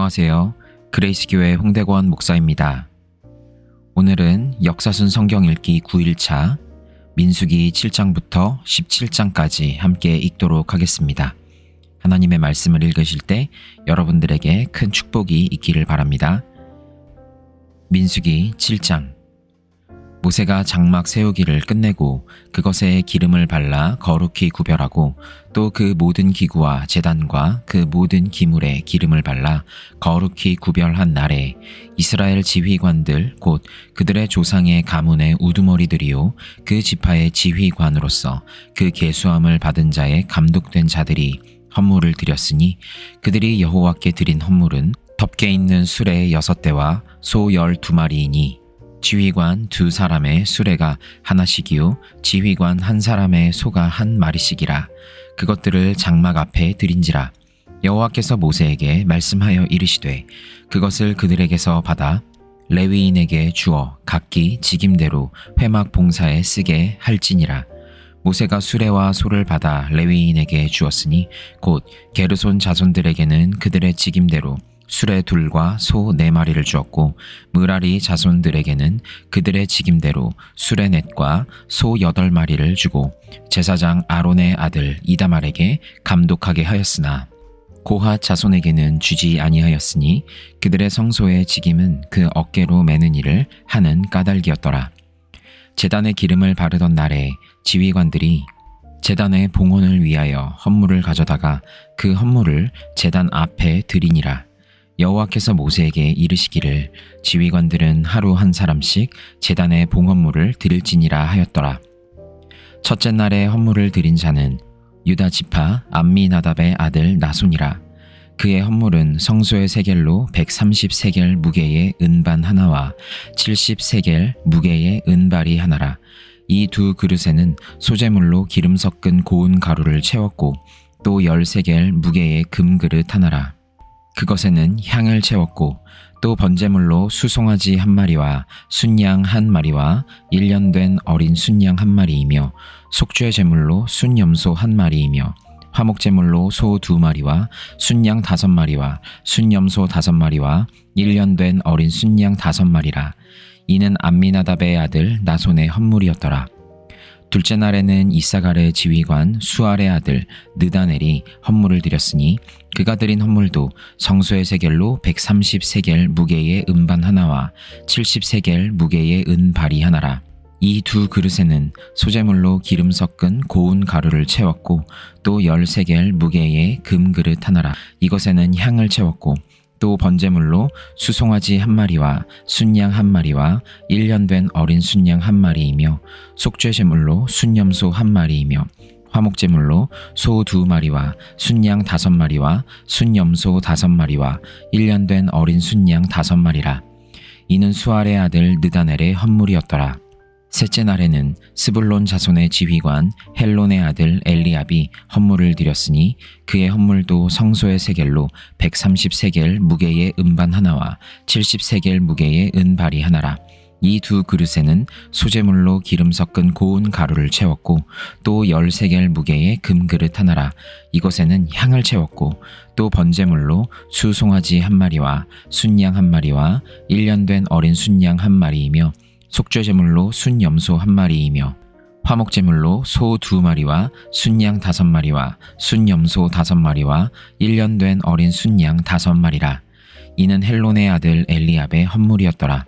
안녕하세요. 그레이스교회 홍대권 목사입니다. 오늘은 역사순 성경 읽기 9일차 민수기 7장부터 17장까지 함께 읽도록 하겠습니다. 하나님의 말씀을 읽으실 때 여러분들에게 큰 축복이 있기를 바랍니다. 민수기 7장. 모세가 장막 세우기를 끝내고 그것에 기름을 발라 거룩히 구별하고 또 그 모든 기구와 제단과 그 모든 기물에 기름을 발라 거룩히 구별한 날에 이스라엘 지휘관들 곧 그들의 조상의 가문의 우두머리들이요 그 지파의 지휘관으로서 그 계수함을 받은 자의 감독된 자들이 헌물을 드렸으니 그들이 여호와께 드린 헌물은 덮개 있는 수레 6대와 소 12마리이니 지휘관 2사람의 수레가 하나씩이요 지휘관 1사람의 소가 1마리씩이라. 그것들을 장막 앞에 드린지라. 여호와께서 모세에게 말씀하여 이르시되 그것을 그들에게서 받아 레위인에게 주어 각기 직임대로 회막 봉사에 쓰게 할지니라. 모세가 수레와 소를 받아 레위인에게 주었으니 곧 게르손 자손들에게는 그들의 직임대로 수레 2과 소 4마리를 주었고 므라리 자손들에게는 그들의 직임대로 수레 4과 소 8마리를 주고 제사장 아론의 아들 이다말에게 감독하게 하였으나 고핫 자손에게는 주지 아니하였으니 그들의 성소의 직임은 그 어깨로 매는 일을 하는 까닭이었더라. 제단에 기름을 바르던 날에 지휘관들이 제단의 봉헌을 위하여 헌물을 가져다가 그 헌물을 제단 앞에 드리니라. 여호와께서 모세에게 이르시기를 지휘관들은 하루 1사람씩 제단의 봉헌물을 드릴지니라 하였더라. 첫째 날에 헌물을 드린 자는 유다 지파 암미나답의 아들 나손이라. 그의 헌물은 성소의 세겔로 130세겔 무게의 은반 하나와 70세겔 무게의 은발이 하나라. 이 2 그릇에는 소재물로 기름 섞은 고운 가루를 채웠고 또 10세겔 무게의 금그릇 하나라. 그것에는 향을 채웠고 또 번제물로 수송아지 1마리와 순양 1마리와 1년 된 어린 순양 1마리이며 속죄 제물로 순염소 1마리이며 화목제물로 소 2마리와 순양 5마리와 순염소 5마리와 1년 된 어린 순양 5마리라. 이는 암미나답의 아들 나손의 헌물이었더라. 둘째 날에는 이사갈의 지휘관 수알의 아들 느다넬이 헌물을 드렸으니 그가 드린 헌물도 성소의 세겔로 130세겔 무게의 은반 하나와 70세겔 무게의 은발이 하나라. 이 2 그릇에는 소재물로 기름 섞은 고운 가루를 채웠고 또 10세겔 무게의 금그릇 하나라. 이것에는 향을 채웠고 또 번제물로 수송아지 1마리와 순양 1마리와 1년 된 어린 순양 1마리이며 속죄제물로 순염소 1마리이며 화목제물로 소 2마리와 순양 5마리와 순염소 5마리와 1년 된 어린 순양 5마리라. 이는 수알의 아들 느다넬의 헌물이었더라. 셋째 날에는 스불론 자손의 지휘관 헬론의 아들 엘리압이 헌물을 드렸으니 그의 헌물도 성소의 세겔로 130세겔 무게의 은반 하나와 70세겔 무게의 은발이 하나라. 이 2 그릇에는 소재물로 기름 섞은 고운 가루를 채웠고 또 10세겔 무게의 금그릇 하나라. 이것에는 향을 채웠고 또 번제물로 수송아지 1마리와 순양 1마리와 1년 된 어린 순양 1마리이며 속죄제물로 순염소 1마리이며 화목제물로 소 2마리와 순양 5마리와 순염소 5마리와 1년 된 어린 순양 5마리라. 이는 헬론의 아들 엘리압의 헌물이었더라.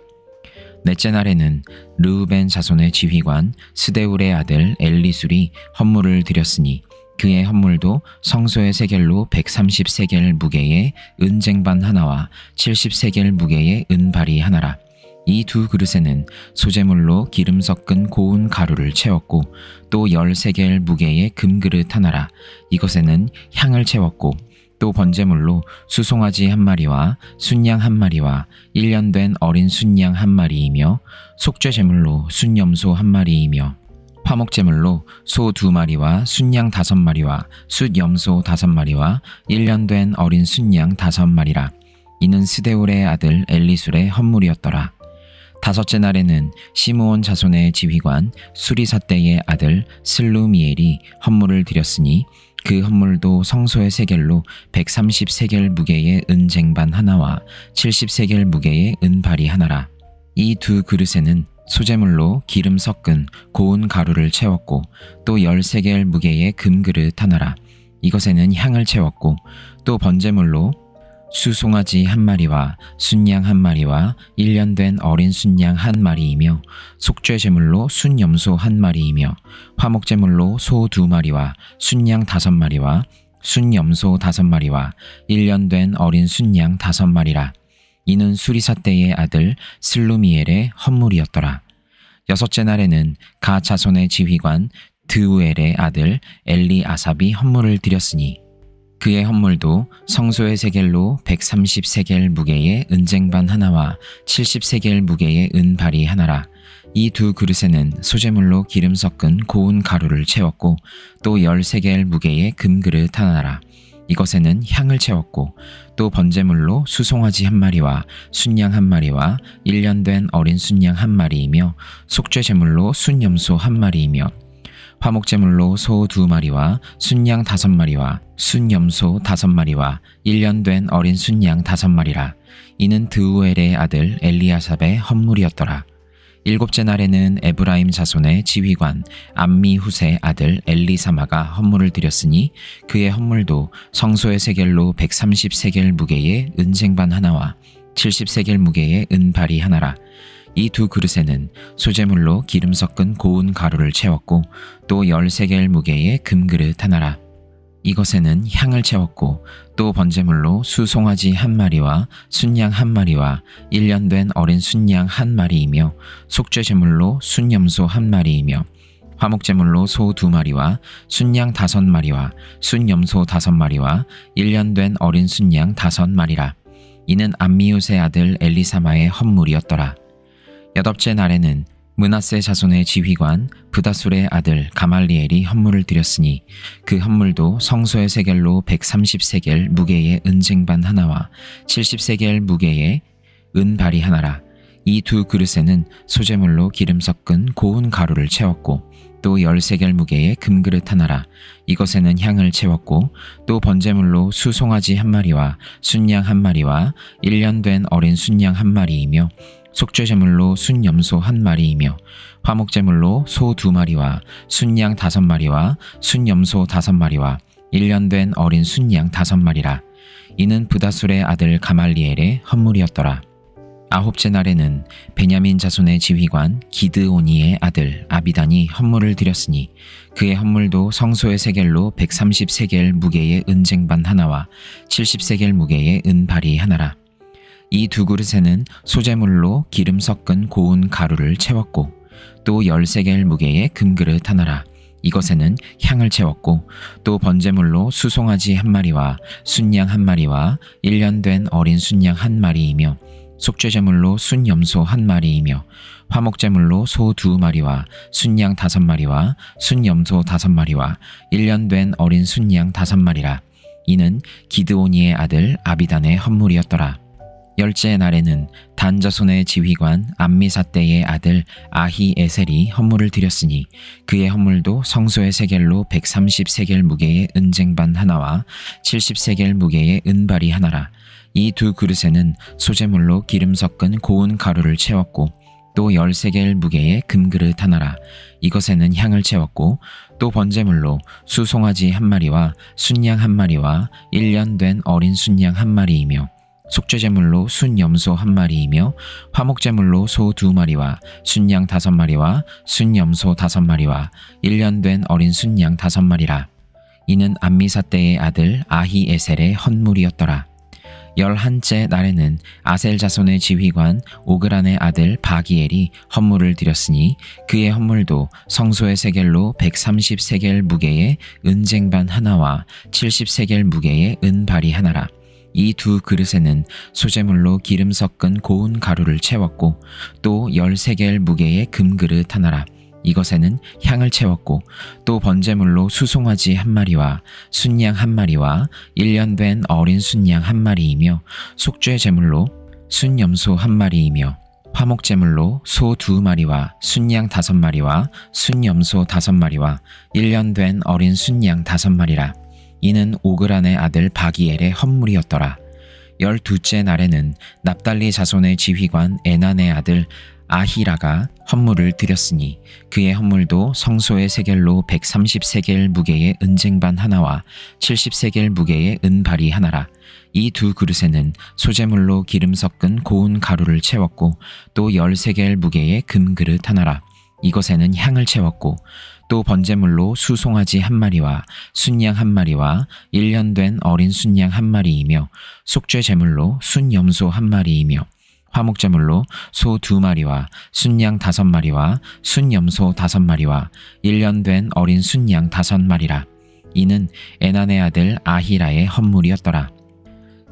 넷째 날에는 르우벤 자손의 지휘관 스데울의 아들 엘리술이 헌물을 드렸으니 그의 헌물도 성소의 세겔로 130세겔 무게의 은쟁반 하나와 70세겔 무게의 은발이 하나라. 이 2 그릇에는 소재물로 기름 섞은 고운 가루를 채웠고 또 10세겔 무게의 금그릇 하나라. 이것에는 향을 채웠고 또 번제물로 수송아지 1마리와 순양 1마리와 1년 된 어린 순양 1마리이며 속죄제물로 순염소 1마리이며 화목제물로 소 2마리와 순양 5마리와 숫염소 5마리와 1년 된 어린 순양 5마리라. 이는 스데울의 아들 엘리술의 헌물이었더라. 다섯째 날에는 시므온 자손의 지휘관 수리사떼의 아들 슬루미엘이 헌물을 드렸으니 그 헌물도 성소의 세겔로 130세겔 무게의 은쟁반 하나와 70세겔 무게의 은발이 하나라. 이 두 그릇에는 소재물로 기름 섞은 고운 가루를 채웠고 또 10세겔 무게의 금그릇 하나라. 이것에는 향을 채웠고 또 번제물로 수송아지 한 마리와 순양 한 마리와 1년 된 어린 순양 한 마리이며 속죄제물로 순염소 한 마리이며 화목제물로 소 2마리와 순양 5마리와 순염소 5마리와 1년 된 어린 순양 5마리라. 이는 수리사 때의 아들 슬루미엘의 헌물이었더라. 여섯째 날에는 가 자손의 지휘관 드우엘의 아들 엘리아삽이 헌물을 드렸으니 그의 헌물도 성소의 세겔로 130세겔 무게의 은쟁반 하나와 70세겔 무게의 은발이 하나라. 이 두 그릇에는 소재물로 기름 섞은 고운 가루를 채웠고 또 10세겔 무게의 금그릇 하나라. 이것에는 향을 채웠고 또 번제물로 수송아지 한 마리와 순양 한 마리와 1년 된 어린 순양 한 마리이며 속죄제물로 순염소 한 마리이며 화목제물로 소 2마리와 순양 5마리와 순염소 5마리와 1년 된 어린 순양 5마리라. 이는 드우엘의 아들 엘리아삽의 헌물이었더라. 일곱째 날에는 에브라임 자손의 지휘관 암미훗의 아들 엘리사마가 헌물을 드렸으니 그의 헌물도 성소의 세겔로 130세겔 무게의 은쟁반 하나와 70세겔 무게의 은발이 하나라. 이 두 그릇에는 소재물로 기름 섞은 고운 가루를 채웠고 또 10세겔 무게의 금그릇 하나라. 이것에는 향을 채웠고 또 번제물로 수송아지 한 마리와 순양 한 마리와 1년 된 어린 순양 한 마리이며 속죄제물로 순염소 한 마리이며 화목제물로 소 2마리와 순양 5마리와 순염소 5마리와 1년 된 어린 순양 5마리라. 이는 암미훗의 아들 엘리사마의 헌물이었더라. 여덟째 날에는 므낫세 자손의 지휘관 브다술의 아들 가말리엘이 헌물을 드렸으니 그 헌물도 성소의 세겔로 130세겔 무게의 은쟁반 하나와 70세겔 무게의 은발이 하나라. 이 두 그릇에는 소재물로 기름 섞은 고운 가루를 채웠고 또 10세겔 무게의 금그릇 하나라. 이것에는 향을 채웠고 또 번제물로 수송아지 한 마리와 순양 한 마리와 1년 된 어린 순양 한 마리이며 속죄제물로 순염소 한 마리이며 화목제물로 소 2마리와 순양 5마리와 순염소 5마리와 1년 된 어린 순양 5마리라. 이는 브다술의 아들 가말리엘의 헌물이었더라. 아홉째 날에는 베냐민 자손의 지휘관 기드오니의 아들 아비단이 헌물을 드렸으니 그의 헌물도 성소의 세겔로 130세겔 무게의 은쟁반 하나와 70세겔 무게의 은발이 하나라. 이 두 그릇에는 소재물로 기름 섞은 고운 가루를 채웠고 또 10세겔 무게의 금그릇 하나라. 이것에는 향을 채웠고 또 번제물로 수송아지 한 마리와 순양 한 마리와 1년 된 어린 순양 한 마리이며 속죄제물로 순염소 한 마리이며 화목제물로 소 2마리와 순양 5마리와 순염소 5마리와 1년 된 어린 순양 5마리라. 이는 기드오니의 아들 아비단의 헌물이었더라. 열째 날에는 단 자손의 지휘관 암미사떼의 아들 아히에셀이 헌물을 드렸으니 그의 헌물도 성소의 세겔로 130세겔 무게의 은쟁반 하나와 70세겔 무게의 은발이 하나라. 이 두 그릇에는 소재물로 기름 섞은 고운 가루를 채웠고 또 10세겔 무게의 금그릇 하나라. 이것에는 향을 채웠고 또 번제물로 수송아지 한 마리와 순양 한 마리와 1년 된 어린 순양 한 마리이며 속죄제물로 순염소 한 마리이며 화목제물로 소 2마리와 순양 5마리와 순염소 5마리와 1년 된 어린 순양 5마리라. 이는 암미사떼의 아들 아히에셀의 헌물이었더라. 11째 날에는 아셀 자손의 지휘관 오그란의 아들 바기엘이 헌물을 드렸으니 그의 헌물도 성소의 세겔로 130세겔 무게의 은쟁반 하나와 70세겔 무게의 은발이 하나라. 이 두 그릇에는 소재물로 기름 섞은 고운 가루를 채웠고 또 10세겔 무게의 금그릇 하나라. 이것에는 향을 채웠고 또 번제물로 수송아지 한 마리와 순양 한 마리와 1년 된 어린 순양 한 마리이며 속죄제물로 순염소 한 마리이며 화목제물로 소 2마리와 순양 5마리와 순염소 5마리와 1년 된 어린 순양 5마리라. 이는 오그란의 아들 바기엘의 헌물이었더라. 12째 날에는 납달리 자손의 지휘관 에난의 아들 아히라가 헌물을 드렸으니 그의 헌물도 성소의 세겔로 130세겔 무게의 은쟁반 하나와 70세겔 무게의 은발이 하나라. 이 두 그릇에는 소재물로 기름 섞은 고운 가루를 채웠고 또 10세겔 무게의 금그릇 하나라. 이것에는 향을 채웠고 또 번제물로 수송아지 한 마리와 순양 한 마리와 1년 된 어린 순양 한 마리이며 속죄 제물로 순염소 한 마리이며 화목제물로 소 2마리와 순양 5마리와 순염소 5마리와 1년 된 어린 순양 5마리라. 이는 에난의 아들 아히라의 헌물이었더라.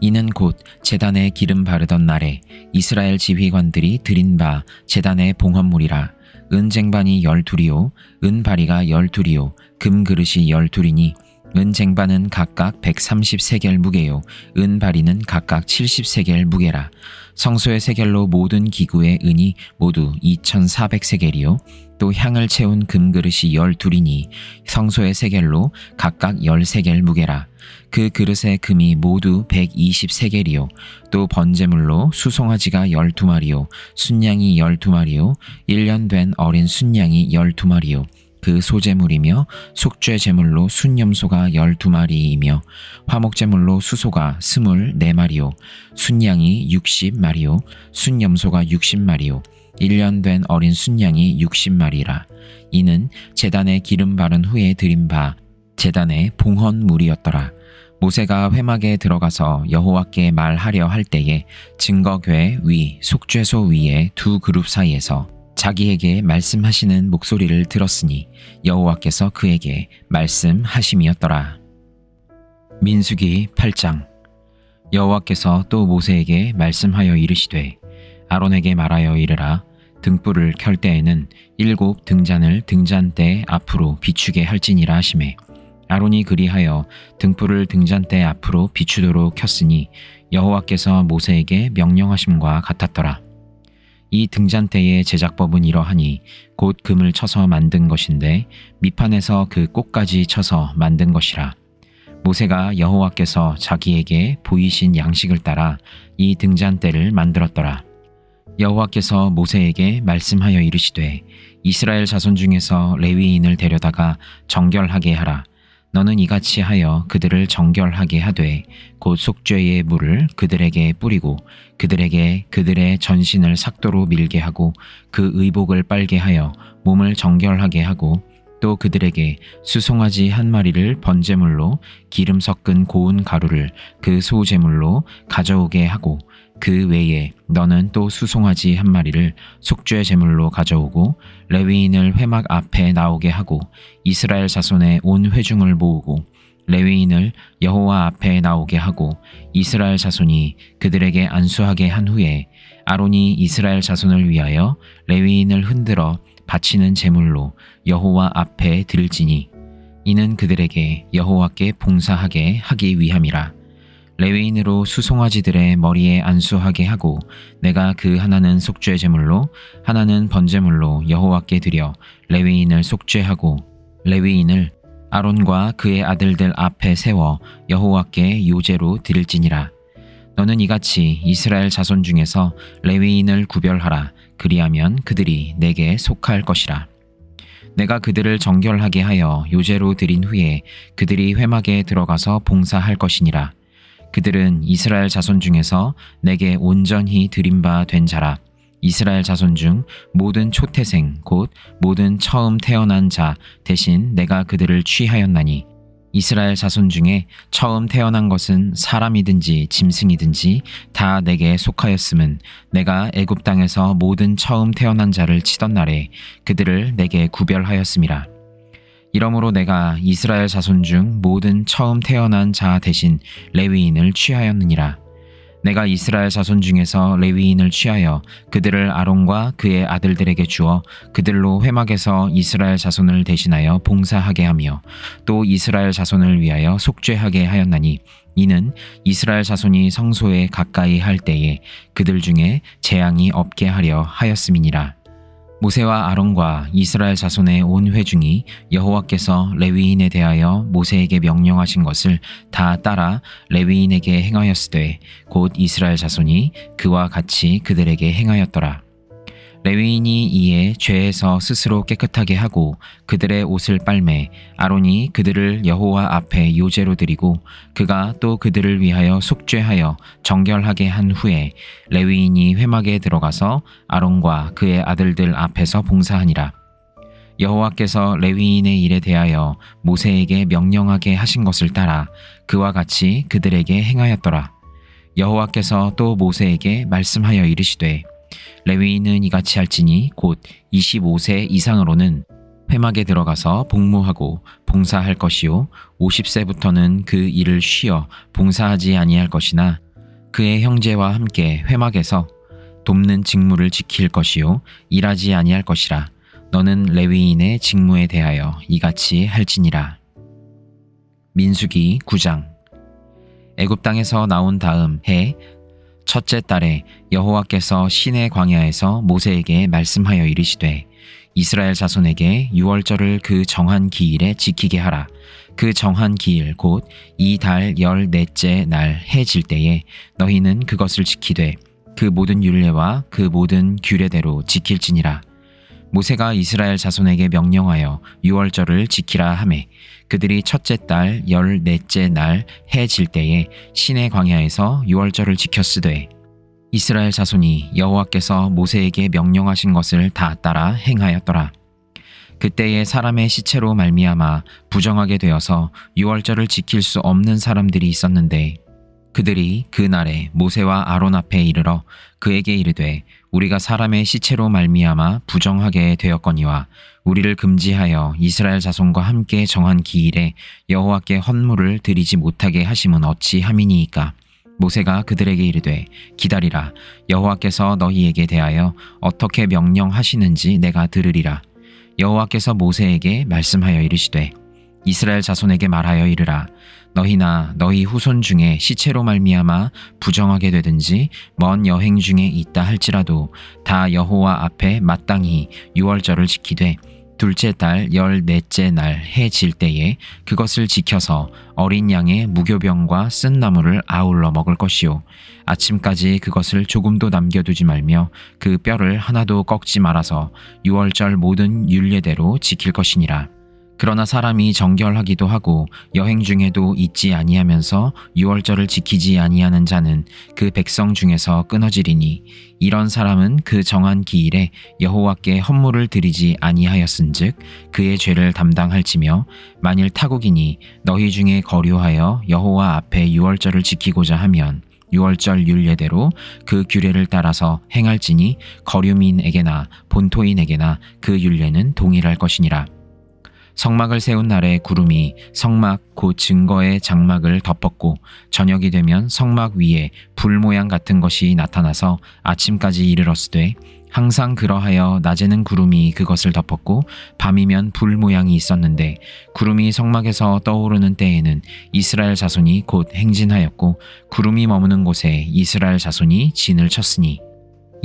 이는 곧 제단에 기름 바르던 날에 이스라엘 지휘관들이 드린 바 제단의 봉헌물이라. 은쟁반이 12이요 은바리가 12이요 금그릇이 12이니 은쟁반은 각각 130세겔 무게요 은바리는 각각 70세겔 무게라. 성소의 세겔로 모든 기구의 은이 모두 2400세겔이요 또 향을 채운 금그릇이 12이니 성소의 세겔로 각각 10세겔 무게라. 그 그릇의 금이 모두 120세겔이요 또 번제물로 수송아지가 12마리요 순양이 12마리요 1년 된 어린 순양이 12마리요 그 소제물이며 속죄 제물로 순염소가 12마리이며 화목제물로 수소가 24마리요 순양이 60마리요 순염소가 60마리요 1년 된 어린 순양이 60마리라. 이는 제단에 기름 바른 후에 드린 바 제단의 봉헌물이었더라. 모세가 회막에 들어가서 여호와께 말하려 할 때에 증거궤 위 속죄소 위에 두 그룹 사이에서 자기에게 말씀하시는 목소리를 들었으니 여호와께서 그에게 말씀하심이었더라. 민수기 8장. 여호와께서 또 모세에게 말씀하여 이르시되 아론에게 말하여 이르라. 등불을 켤 때에는 7 등잔을 등잔대 앞으로 비추게 할지니라 하시매 아론이 그리하여 등불을 등잔대 앞으로 비추도록 켰으니 여호와께서 모세에게 명령하심과 같았더라. 이 등잔대의 제작법은 이러하니 곧 금을 쳐서 만든 것인데 밑판에서 그 꼭까지 쳐서 만든 것이라. 모세가 여호와께서 자기에게 보이신 양식을 따라 이 등잔대를 만들었더라. 여호와께서 모세에게 말씀하여 이르시되 이스라엘 자손 중에서 레위인을 데려다가 정결하게 하라. 너는 이같이 하여 그들을 정결하게 하되 곧 속죄의 물을 그들에게 뿌리고 그들에게 그들의 전신을 삭도로 밀게 하고 그 의복을 빨게 하여 몸을 정결하게 하고 또 그들에게 수송아지 한 마리를 번제물로 기름 섞은 고운 가루를 그 소제물로 가져오게 하고 그 외에 너는 또 수송아지 한 마리를 속죄 제물로 가져오고 레위인을 회막 앞에 나오게 하고 이스라엘 자손의 온 회중을 모으고 레위인을 여호와 앞에 나오게 하고 이스라엘 자손이 그들에게 안수하게 한 후에 아론이 이스라엘 자손을 위하여 레위인을 흔들어 바치는 제물로 여호와 앞에 들지니 이는 그들에게 여호와께 봉사하게 하기 위함이라. 레위인으로 수송아지들의 머리에 안수하게 하고 내가 그 하나는 속죄 제물로 하나는 번제물로 여호와께 드려 레위인을 속죄하고 레위인을 아론과 그의 아들들 앞에 세워 여호와께 요제로 드릴지니라. 너는 이같이 이스라엘 자손 중에서 레위인을 구별하라. 그리하면 그들이 내게 속할 것이라. 내가 그들을 정결하게 하여 요제로 드린 후에 그들이 회막에 들어가서 봉사할 것이니라. 그들은 이스라엘 자손 중에서 내게 온전히 드린 바 된 자라. 이스라엘 자손 중 모든 초태생 곧 모든 처음 태어난 자 대신 내가 그들을 취하였나니 이스라엘 자손 중에 처음 태어난 것은 사람이든지 짐승이든지 다 내게 속하였음은 내가 애굽 땅에서 모든 처음 태어난 자를 치던 날에 그들을 내게 구별하였음이라. 이러므로 내가 이스라엘 자손 중 모든 처음 태어난 자 대신 레위인을 취하였느니라. 내가 이스라엘 자손 중에서 레위인을 취하여 그들을 아론과 그의 아들들에게 주어 그들로 회막에서 이스라엘 자손을 대신하여 봉사하게 하며 또 이스라엘 자손을 위하여 속죄하게 하였나니 이는 이스라엘 자손이 성소에 가까이 할 때에 그들 중에 재앙이 없게 하려 하였음이니라. 모세와 아론과 이스라엘 자손의 온 회중이 여호와께서 레위인에 대하여 모세에게 명령하신 것을 다 따라 레위인에게 행하였으되 곧 이스라엘 자손이 그와 같이 그들에게 행하였더라. 레위인이 이에 죄에서 스스로 깨끗하게 하고 그들의 옷을 빨매 아론이 그들을 여호와 앞에 요제로 드리고 그가 또 그들을 위하여 속죄하여 정결하게 한 후에 레위인이 회막에 들어가서 아론과 그의 아들들 앞에서 봉사하니라. 여호와께서 레위인의 일에 대하여 모세에게 명령하게 하신 것을 따라 그와 같이 그들에게 행하였더라. 여호와께서 또 모세에게 말씀하여 이르시되 레위인은 이같이 할지니 곧 25세 이상으로는 회막에 들어가서 복무하고 봉사할 것이요 50세부터는 그 일을 쉬어 봉사하지 아니할 것이나 그의 형제와 함께 회막에서 돕는 직무를 지킬 것이요 일하지 아니할 것이라. 너는 레위인의 직무에 대하여 이같이 할지니라. 민수기 9장. 애굽 땅에서 나온 다음 해 첫째 달에 여호와께서 시내 광야에서 모세에게 말씀하여 이르시되 이스라엘 자손에게 유월절을 그 정한 기일에 지키게 하라. 그 정한 기일 곧 이 달 14째 날 해 질 때에 너희는 그것을 지키되 그 모든 율례와 그 모든 규례대로 지킬지니라. 모세가 이스라엘 자손에게 명령하여 유월절을 지키라 하매 그들이 첫째 달 14째 날 해 질 때에 시내 광야에서 유월절을 지켰으되 이스라엘 자손이 여호와께서 모세에게 명령하신 것을 다 따라 행하였더라. 그때에 사람의 시체로 말미암아 부정하게 되어서 유월절을 지킬 수 없는 사람들이 있었는데 그들이 그 날에 모세와 아론 앞에 이르러 그에게 이르되 우리가 사람의 시체로 말미암아 부정하게 되었거니와 우리를 금지하여 이스라엘 자손과 함께 정한 기일에 여호와께 헌물을 드리지 못하게 하심은 어찌함이니이까. 모세가 그들에게 이르되 기다리라. 여호와께서 너희에게 대하여 어떻게 명령하시는지 내가 들으리라. 여호와께서 모세에게 말씀하여 이르시되 이스라엘 자손에게 말하여 이르라. 너희나 너희 후손 중에 시체로 말미암아 부정하게 되든지 먼 여행 중에 있다 할지라도 다 여호와 앞에 마땅히 유월절을 지키되 둘째 달 14째 날 해 질 때에 그것을 지켜서 어린 양의 무교병과 쓴 나물을 아울러 먹을 것이요 아침까지 그것을 조금도 남겨두지 말며 그 뼈를 하나도 꺾지 말아서 유월절 모든 율례대로 지킬 것이니라. 그러나 사람이 정결하기도 하고 여행 중에도 잊지 아니하면서 유월절을 지키지 아니하는 자는 그 백성 중에서 끊어지리니 이런 사람은 그 정한 기일에 여호와께 헌물을 드리지 아니하였은즉 그의 죄를 담당할지며 만일 타국이니 너희 중에 거류하여 여호와 앞에 유월절을 지키고자 하면 유월절 율례대로 그 규례를 따라서 행할지니 거류민에게나 본토인에게나 그 율례는 동일할 것이니라. 성막을 세운 날에 구름이 성막 곧 증거의 장막을 덮었고 저녁이 되면 성막 위에 불 모양 같은 것이 나타나서 아침까지 이르렀으되 항상 그러하여 낮에는 구름이 그것을 덮었고 밤이면 불 모양이 있었는데 구름이 성막에서 떠오르는 때에는 이스라엘 자손이 곧 행진하였고 구름이 머무는 곳에 이스라엘 자손이 진을 쳤으니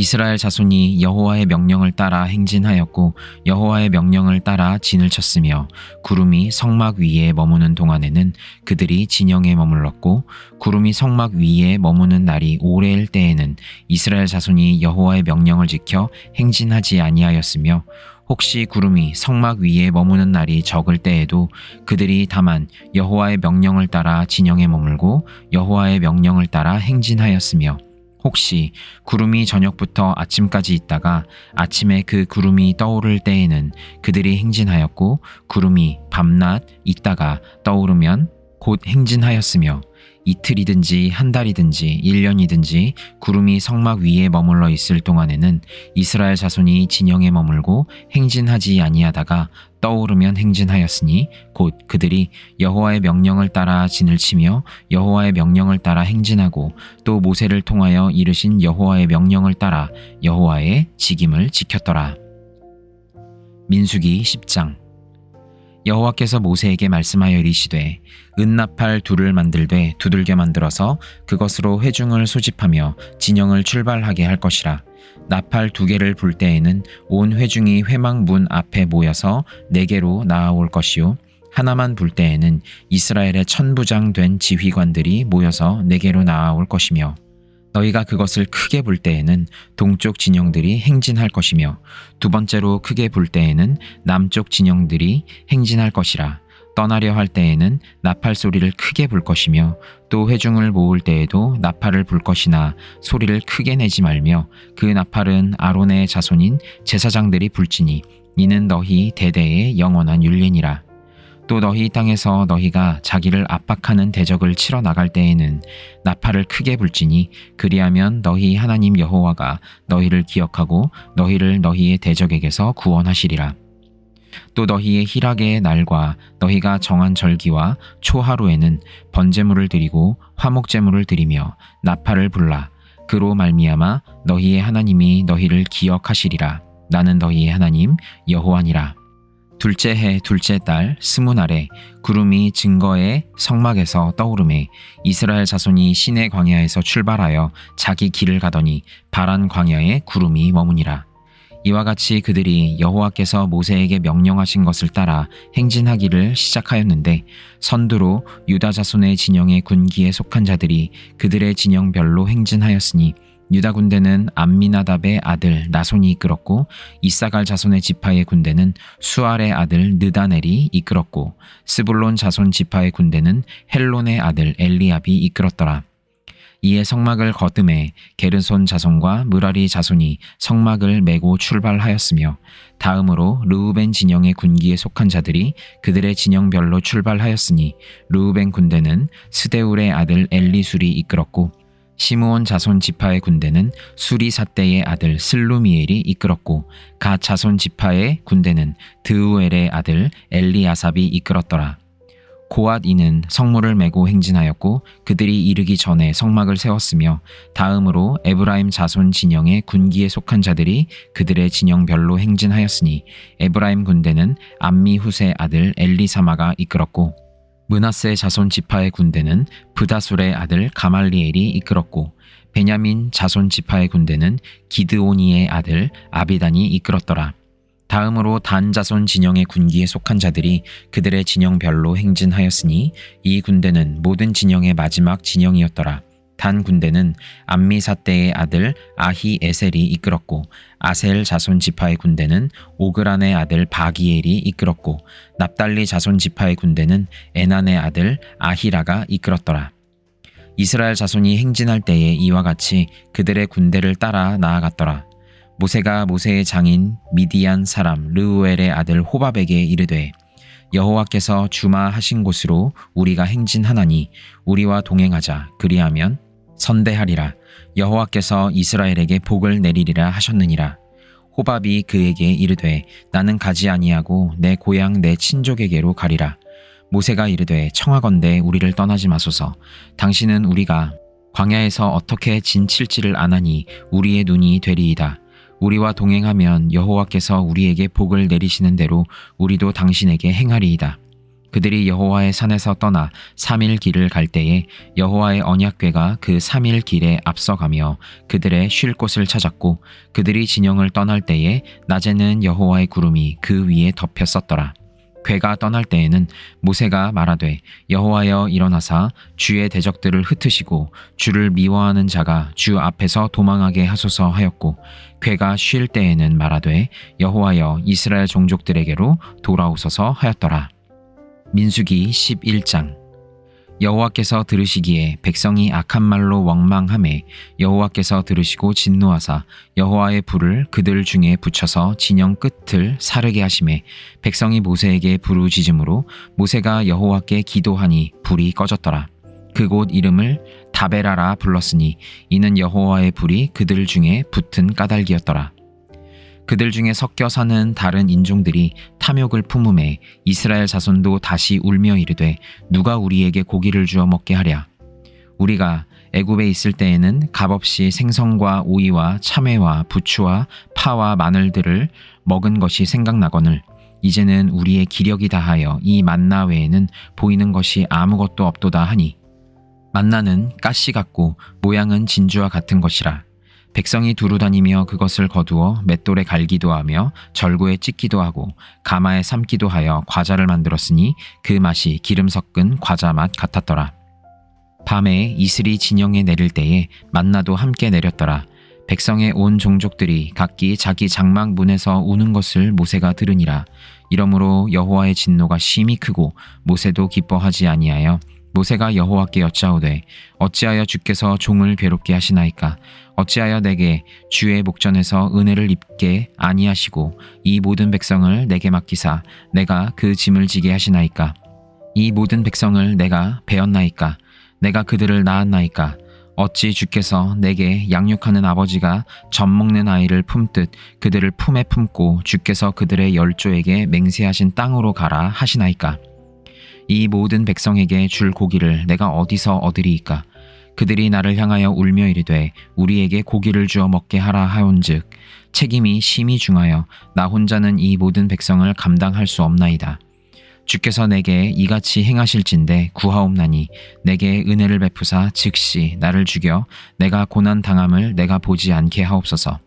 이스라엘 자손이 여호와의 명령을 따라 행진하였고 여호와의 명령을 따라 진을 쳤으며 구름이 성막 위에 머무는 동안에는 그들이 진영에 머물렀고 구름이 성막 위에 머무는 날이 오래일 때에는 이스라엘 자손이 여호와의 명령을 지켜 행진하지 아니하였으며 혹시 구름이 성막 위에 머무는 날이 적을 때에도 그들이 다만 여호와의 명령을 따라 진영에 머물고 여호와의 명령을 따라 행진하였으며 혹시 구름이 저녁부터 아침까지 있다가 아침에 그 구름이 떠오를 때에는 그들이 행진하였고 구름이 밤낮 있다가 떠오르면 곧 행진하였으며 이틀이든지 한 달이든지 1년이든지 구름이 성막 위에 머물러 있을 동안에는 이스라엘 자손이 진영에 머물고 행진하지 아니하다가 떠오르면 행진하였으니 곧 그들이 여호와의 명령을 따라 진을 치며 여호와의 명령을 따라 행진하고 또 모세를 통하여 이르신 여호와의 명령을 따라 여호와의 직임을 지켰더라. 민수기 10장. 여호와께서 모세에게 말씀하여 이르시되 은나팔 둘을 만들되 두들겨 만들어서 그것으로 회중을 소집하며 진영을 출발하게 할 것이라. 나팔 2개를 불 때에는 온 회중이 회막 문 앞에 모여서 내게로 나아올 것이요 하나만 불 때에는 이스라엘의 1000부장 된 지휘관들이 모여서 내게로 나아올 것이며 너희가 그것을 크게 불 때에는 동쪽 진영들이 행진할 것이며 2번째로 크게 불 때에는 남쪽 진영들이 행진할 것이라. 떠나려 할 때에는 나팔 소리를 크게 불 것이며 또 회중을 모을 때에도 나팔을 불 것이나 소리를 크게 내지 말며 그 나팔은 아론의 자손인 제사장들이 불지니 이는 너희 대대의 영원한 율례니라. 또 너희 땅에서 너희가 자기를 압박하는 대적을 치러 나갈 때에는 나팔을 크게 불지니 그리하면 너희 하나님 여호와가 너희를 기억하고 너희를 너희의 대적에게서 구원하시리라. 또 너희의 희락의 날과 너희가 정한 절기와 초하루에는 번제물을 드리고 화목제물을 드리며 나팔을 불라. 그로 말미암아 너희의 하나님이 너희를 기억하시리라. 나는 너희의 하나님 여호와니라. 둘째 해 둘째 달 20날에 구름이 증거의 성막에서 떠오르매 이스라엘 자손이 시내 광야에서 출발하여 자기 길을 가더니 바란 광야에 구름이 머무니라. 이와 같이 그들이 여호와께서 모세에게 명령하신 것을 따라 행진하기를 시작하였는데 선두로 유다 자손의 진영의 군기에 속한 자들이 그들의 진영별로 행진하였으니 유다 군대는 암미나답의 아들 나손이 이끌었고 이사갈 자손의 지파의 군대는 수알의 아들 느다넬이 이끌었고 스불론 자손 지파의 군대는 헬론의 아들 엘리압이 이끌었더라. 이에 성막을 거듭해 게르손 자손과 므라리 자손이 성막을 메고 출발하였으며 다음으로 르우벤 진영의 군기에 속한 자들이 그들의 진영별로 출발하였으니 르우벤 군대는 스데울의 아들 엘리술이 이끌었고 시므온 자손 지파의 군대는 수리삿대의 아들 슬루미엘이 이끌었고 갓 자손 지파의 군대는 드우엘의 아들 엘리아삽이 이끌었더라. 고앗 이는 성물을 메고 행진하였고 그들이 이르기 전에 성막을 세웠으며 다음으로 에브라임 자손 진영의 군기에 속한 자들이 그들의 진영별로 행진하였으니 에브라임 군대는 암미후스의 아들 엘리사마가 이끌었고 므낫세 자손 지파의 군대는 브다술의 아들 가말리엘이 이끌었고 베냐민 자손 지파의 군대는 기드오니의 아들 아비단이 이끌었더라. 다음으로 단 자손 진영의 군기에 속한 자들이 그들의 진영별로 행진하였으니 이 군대는 모든 진영의 마지막 진영이었더라. 단 군대는 암미사떼의 아들 아히에셀이 이끌었고 아셀 자손 지파의 군대는 오그란의 아들 바기엘이 이끌었고 납달리 자손 지파의 군대는 에난의 아들 아히라가 이끌었더라. 이스라엘 자손이 행진할 때에 이와 같이 그들의 군대를 따라 나아갔더라. 모세가 모세의 장인 미디안 사람 르우엘의 아들 호밥에게 이르되 여호와께서 주마하신 곳으로 우리가 행진하나니 우리와 동행하자. 그리하면 선대하리라. 여호와께서 이스라엘에게 복을 내리리라 하셨느니라. 호밥이 그에게 이르되 나는 가지 아니하고 내 고향 내 친족에게로 가리라. 모세가 이르되 청하건대 우리를 떠나지 마소서. 당신은 우리가 광야에서 어떻게 진칠지를 아나니 우리의 눈이 되리이다. 우리와 동행하면 여호와께서 우리에게 복을 내리시는 대로 우리도 당신에게 행하리이다. 그들이 여호와의 산에서 떠나 3일 길을 갈 때에 여호와의 언약궤가 그 3일 길에 앞서가며 그들의 쉴 곳을 찾았고 그들이 진영을 떠날 때에 낮에는 여호와의 구름이 그 위에 덮였었더라. 궤가 떠날 때에는 모세가 말하되 여호와여 일어나사 주의 대적들을 흩으시고 주를 미워하는 자가 주 앞에서 도망하게 하소서 하였고 궤가 쉴 때에는 말하되 여호와여 이스라엘 종족들에게로 돌아오소서 하였더라. 민수기 11장. 여호와께서 들으시기에 백성이 악한 말로 원망하매 여호와께서 들으시고 진노하사 여호와의 불을 그들 중에 붙여서 진영 끝을 사르게 하시매 백성이 모세에게 부르짖음으로 모세가 여호와께 기도하니 불이 꺼졌더라. 그곳 이름을 다베라라 불렀으니 이는 여호와의 불이 그들 중에 붙은 까닭이었더라. 그들 중에 섞여 사는 다른 인종들이 탐욕을 품음에 이스라엘 자손도 다시 울며 이르되 누가 우리에게 고기를 주어 먹게 하랴. 우리가 애굽에 있을 때에는 값없이 생선과 오이와 참외와 부추와 파와 마늘들을 먹은 것이 생각나거늘 이제는 우리의 기력이 다하여 이 만나 외에는 보이는 것이 아무것도 없도다 하니 만나는 가시 같고 모양은 진주와 같은 것이라. 백성이 두루 다니며 그것을 거두어 맷돌에 갈기도 하며 절구에 찢기도 하고 가마에 삶기도 하여 과자를 만들었으니 그 맛이 기름 섞은 과자 맛 같았더라. 밤에 이슬이 진영에 내릴 때에 만나도 함께 내렸더라. 백성의 온 종족들이 각기 자기 장막 문에서 우는 것을 모세가 들으니라. 이러므로 여호와의 진노가 심히 크고 모세도 기뻐하지 아니하여 모세가 여호와께 여짜오되 어찌하여 주께서 종을 괴롭게 하시나이까? 어찌하여 내게 주의 목전에서 은혜를 입게 아니하시고 이 모든 백성을 내게 맡기사 내가 그 짐을 지게 하시나이까? 이 모든 백성을 내가 베었나이까? 내가 그들을 낳았나이까? 어찌 주께서 내게 양육하는 아버지가 젖 먹는 아이를 품듯 그들을 품에 품고 주께서 그들의 열조에게 맹세하신 땅으로 가라 하시나이까? 이 모든 백성에게 줄 고기를 내가 어디서 얻으리이까? 그들이 나를 향하여 울며 이르되 우리에게 고기를 주어 먹게 하라 하온즉 책임이 심히 중하여 나 혼자는 이 모든 백성을 감당할 수 없나이다. 주께서 내게 이같이 행하실진대 구하옵나니 내게 은혜를 베푸사 즉시 나를 죽여 내가 고난 당함을 내가 보지 않게 하옵소서.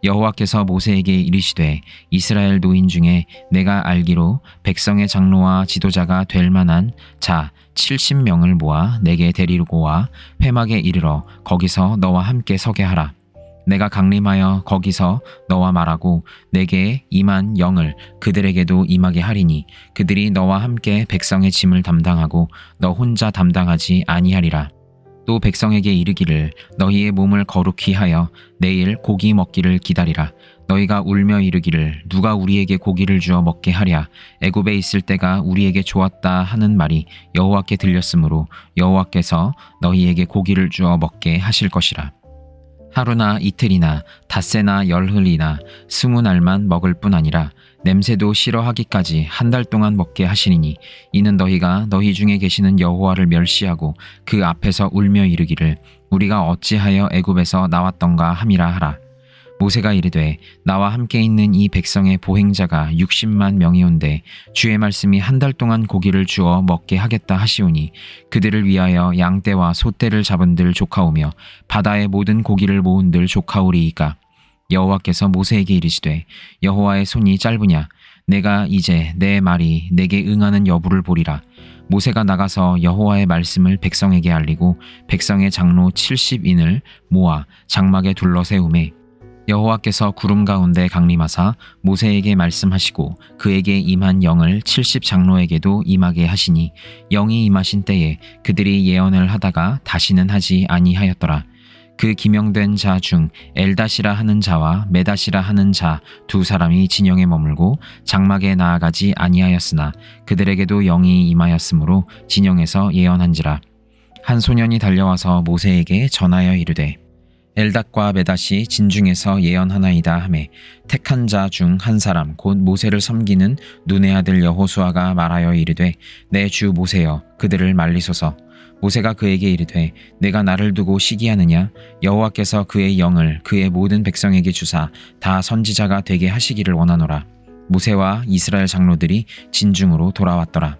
여호와께서 모세에게 이르시되 이스라엘 노인 중에 내가 알기로 백성의 장로와 지도자가 될 만한 자 70명을 모아 내게 데리고 와 회막에 이르러 거기서 너와 함께 서게 하라. 내가 강림하여 거기서 너와 말하고 내게 임한 영을 그들에게도 임하게 하리니 그들이 너와 함께 백성의 짐을 담당하고 너 혼자 담당하지 아니하리라. 또 백성에게 이르기를 너희의 몸을 거룩히 하여 내일 고기 먹기를 기다리라. 너희가 울며 이르기를 누가 우리에게 고기를 주어 먹게 하랴. 애굽에 있을 때가 우리에게 좋았다 하는 말이 여호와께 들렸으므로 여호와께서 너희에게 고기를 주어 먹게 하실 것이라. 하루나 이틀이나 닷새나 열흘이나 20날만 먹을 뿐 아니라 냄새도 싫어하기까지 한 달 동안 먹게 하시리니 이는 너희가 너희 중에 계시는 여호와를 멸시하고 그 앞에서 울며 이르기를 우리가 어찌하여 애굽에서 나왔던가 함이라 하라. 모세가 이르되 나와 함께 있는 이 백성의 보행자가 60만 명이온데 주의 말씀이 한 달 동안 고기를 주어 먹게 하겠다 하시오니 그들을 위하여 양떼와 소떼를 잡은들 조카오며 바다의 모든 고기를 모은들 조카오리이까. 여호와께서 모세에게 이르시되 여호와의 손이 짧으냐? 내가 이제 내 말이 내게 응하는 여부를 보리라. 모세가 나가서 여호와의 말씀을 백성에게 알리고 백성의 장로 70인을 모아 장막에 둘러 세우매 여호와께서 구름 가운데 강림하사 모세에게 말씀하시고 그에게 임한 영을 70 장로에게도 임하게 하시니 영이 임하신 때에 그들이 예언을 하다가 다시는 하지 아니하였더라. 그 기명된 자 중 엘닷이라 하는 자와 메닷이라 하는 자 두 사람이 진영에 머물고 장막에 나아가지 아니하였으나 그들에게도 영이 임하였으므로 진영에서 예언한지라. 한 소년이 달려와서 모세에게 전하여 이르되 엘닷과 메닷이 진중에서 예언하나이다 하매 택한 자 중 한 사람 곧 모세를 섬기는 눈의 아들 여호수아가 말하여 이르되 내 주 모세여 그들을 말리소서. 모세가 그에게 이르되 내가 나를 두고 시기하느냐? 여호와께서 그의 영을 그의 모든 백성에게 주사 다 선지자가 되게 하시기를 원하노라. 모세와 이스라엘 장로들이 진중으로 돌아왔더라.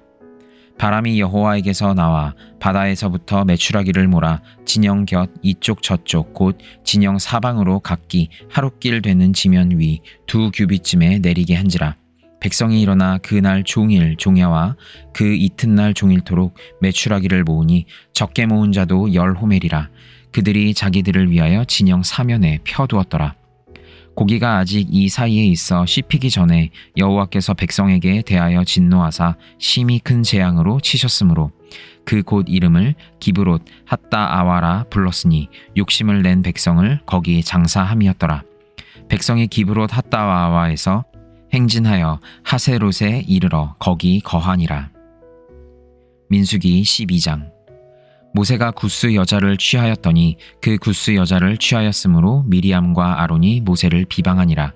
바람이 여호와에게서 나와 바다에서부터 메추라기를 몰아 진영 곁 이쪽 저쪽 곧 진영 사방으로 각기 하룻길 되는 지면 위 2규빗쯤에 내리게 한지라. 백성이 일어나 그날 종일 종야와 그 이튿날 종일토록 메추라기를 모으니 적게 모은 자도 10호멜이라. 그들이 자기들을 위하여 진영 사면에 펴두었더라. 고기가 아직 이 사이에 있어 씹히기 전에 여호와께서 백성에게 대하여 진노하사 심히 큰 재앙으로 치셨으므로 그 곳 이름을 기브롯 핫다 아와라 불렀으니 욕심을 낸 백성을 거기 장사함이었더라. 백성이 기브롯 핫다 아와에서 행진하여 하세롯에 이르러 거기 거하니라. 민수기 12장. 모세가 구스 여자를 취하였더니 그 구스 여자를 취하였으므로 미리암과 아론이 모세를 비방하니라.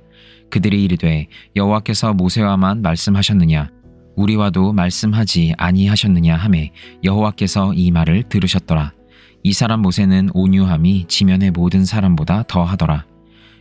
그들이 이르되 여호와께서 모세와만 말씀하셨느냐? 우리와도 말씀하지 아니하셨느냐 하매 여호와께서 이 말을 들으셨더라. 이 사람 모세는 온유함이 지면의 모든 사람보다 더하더라.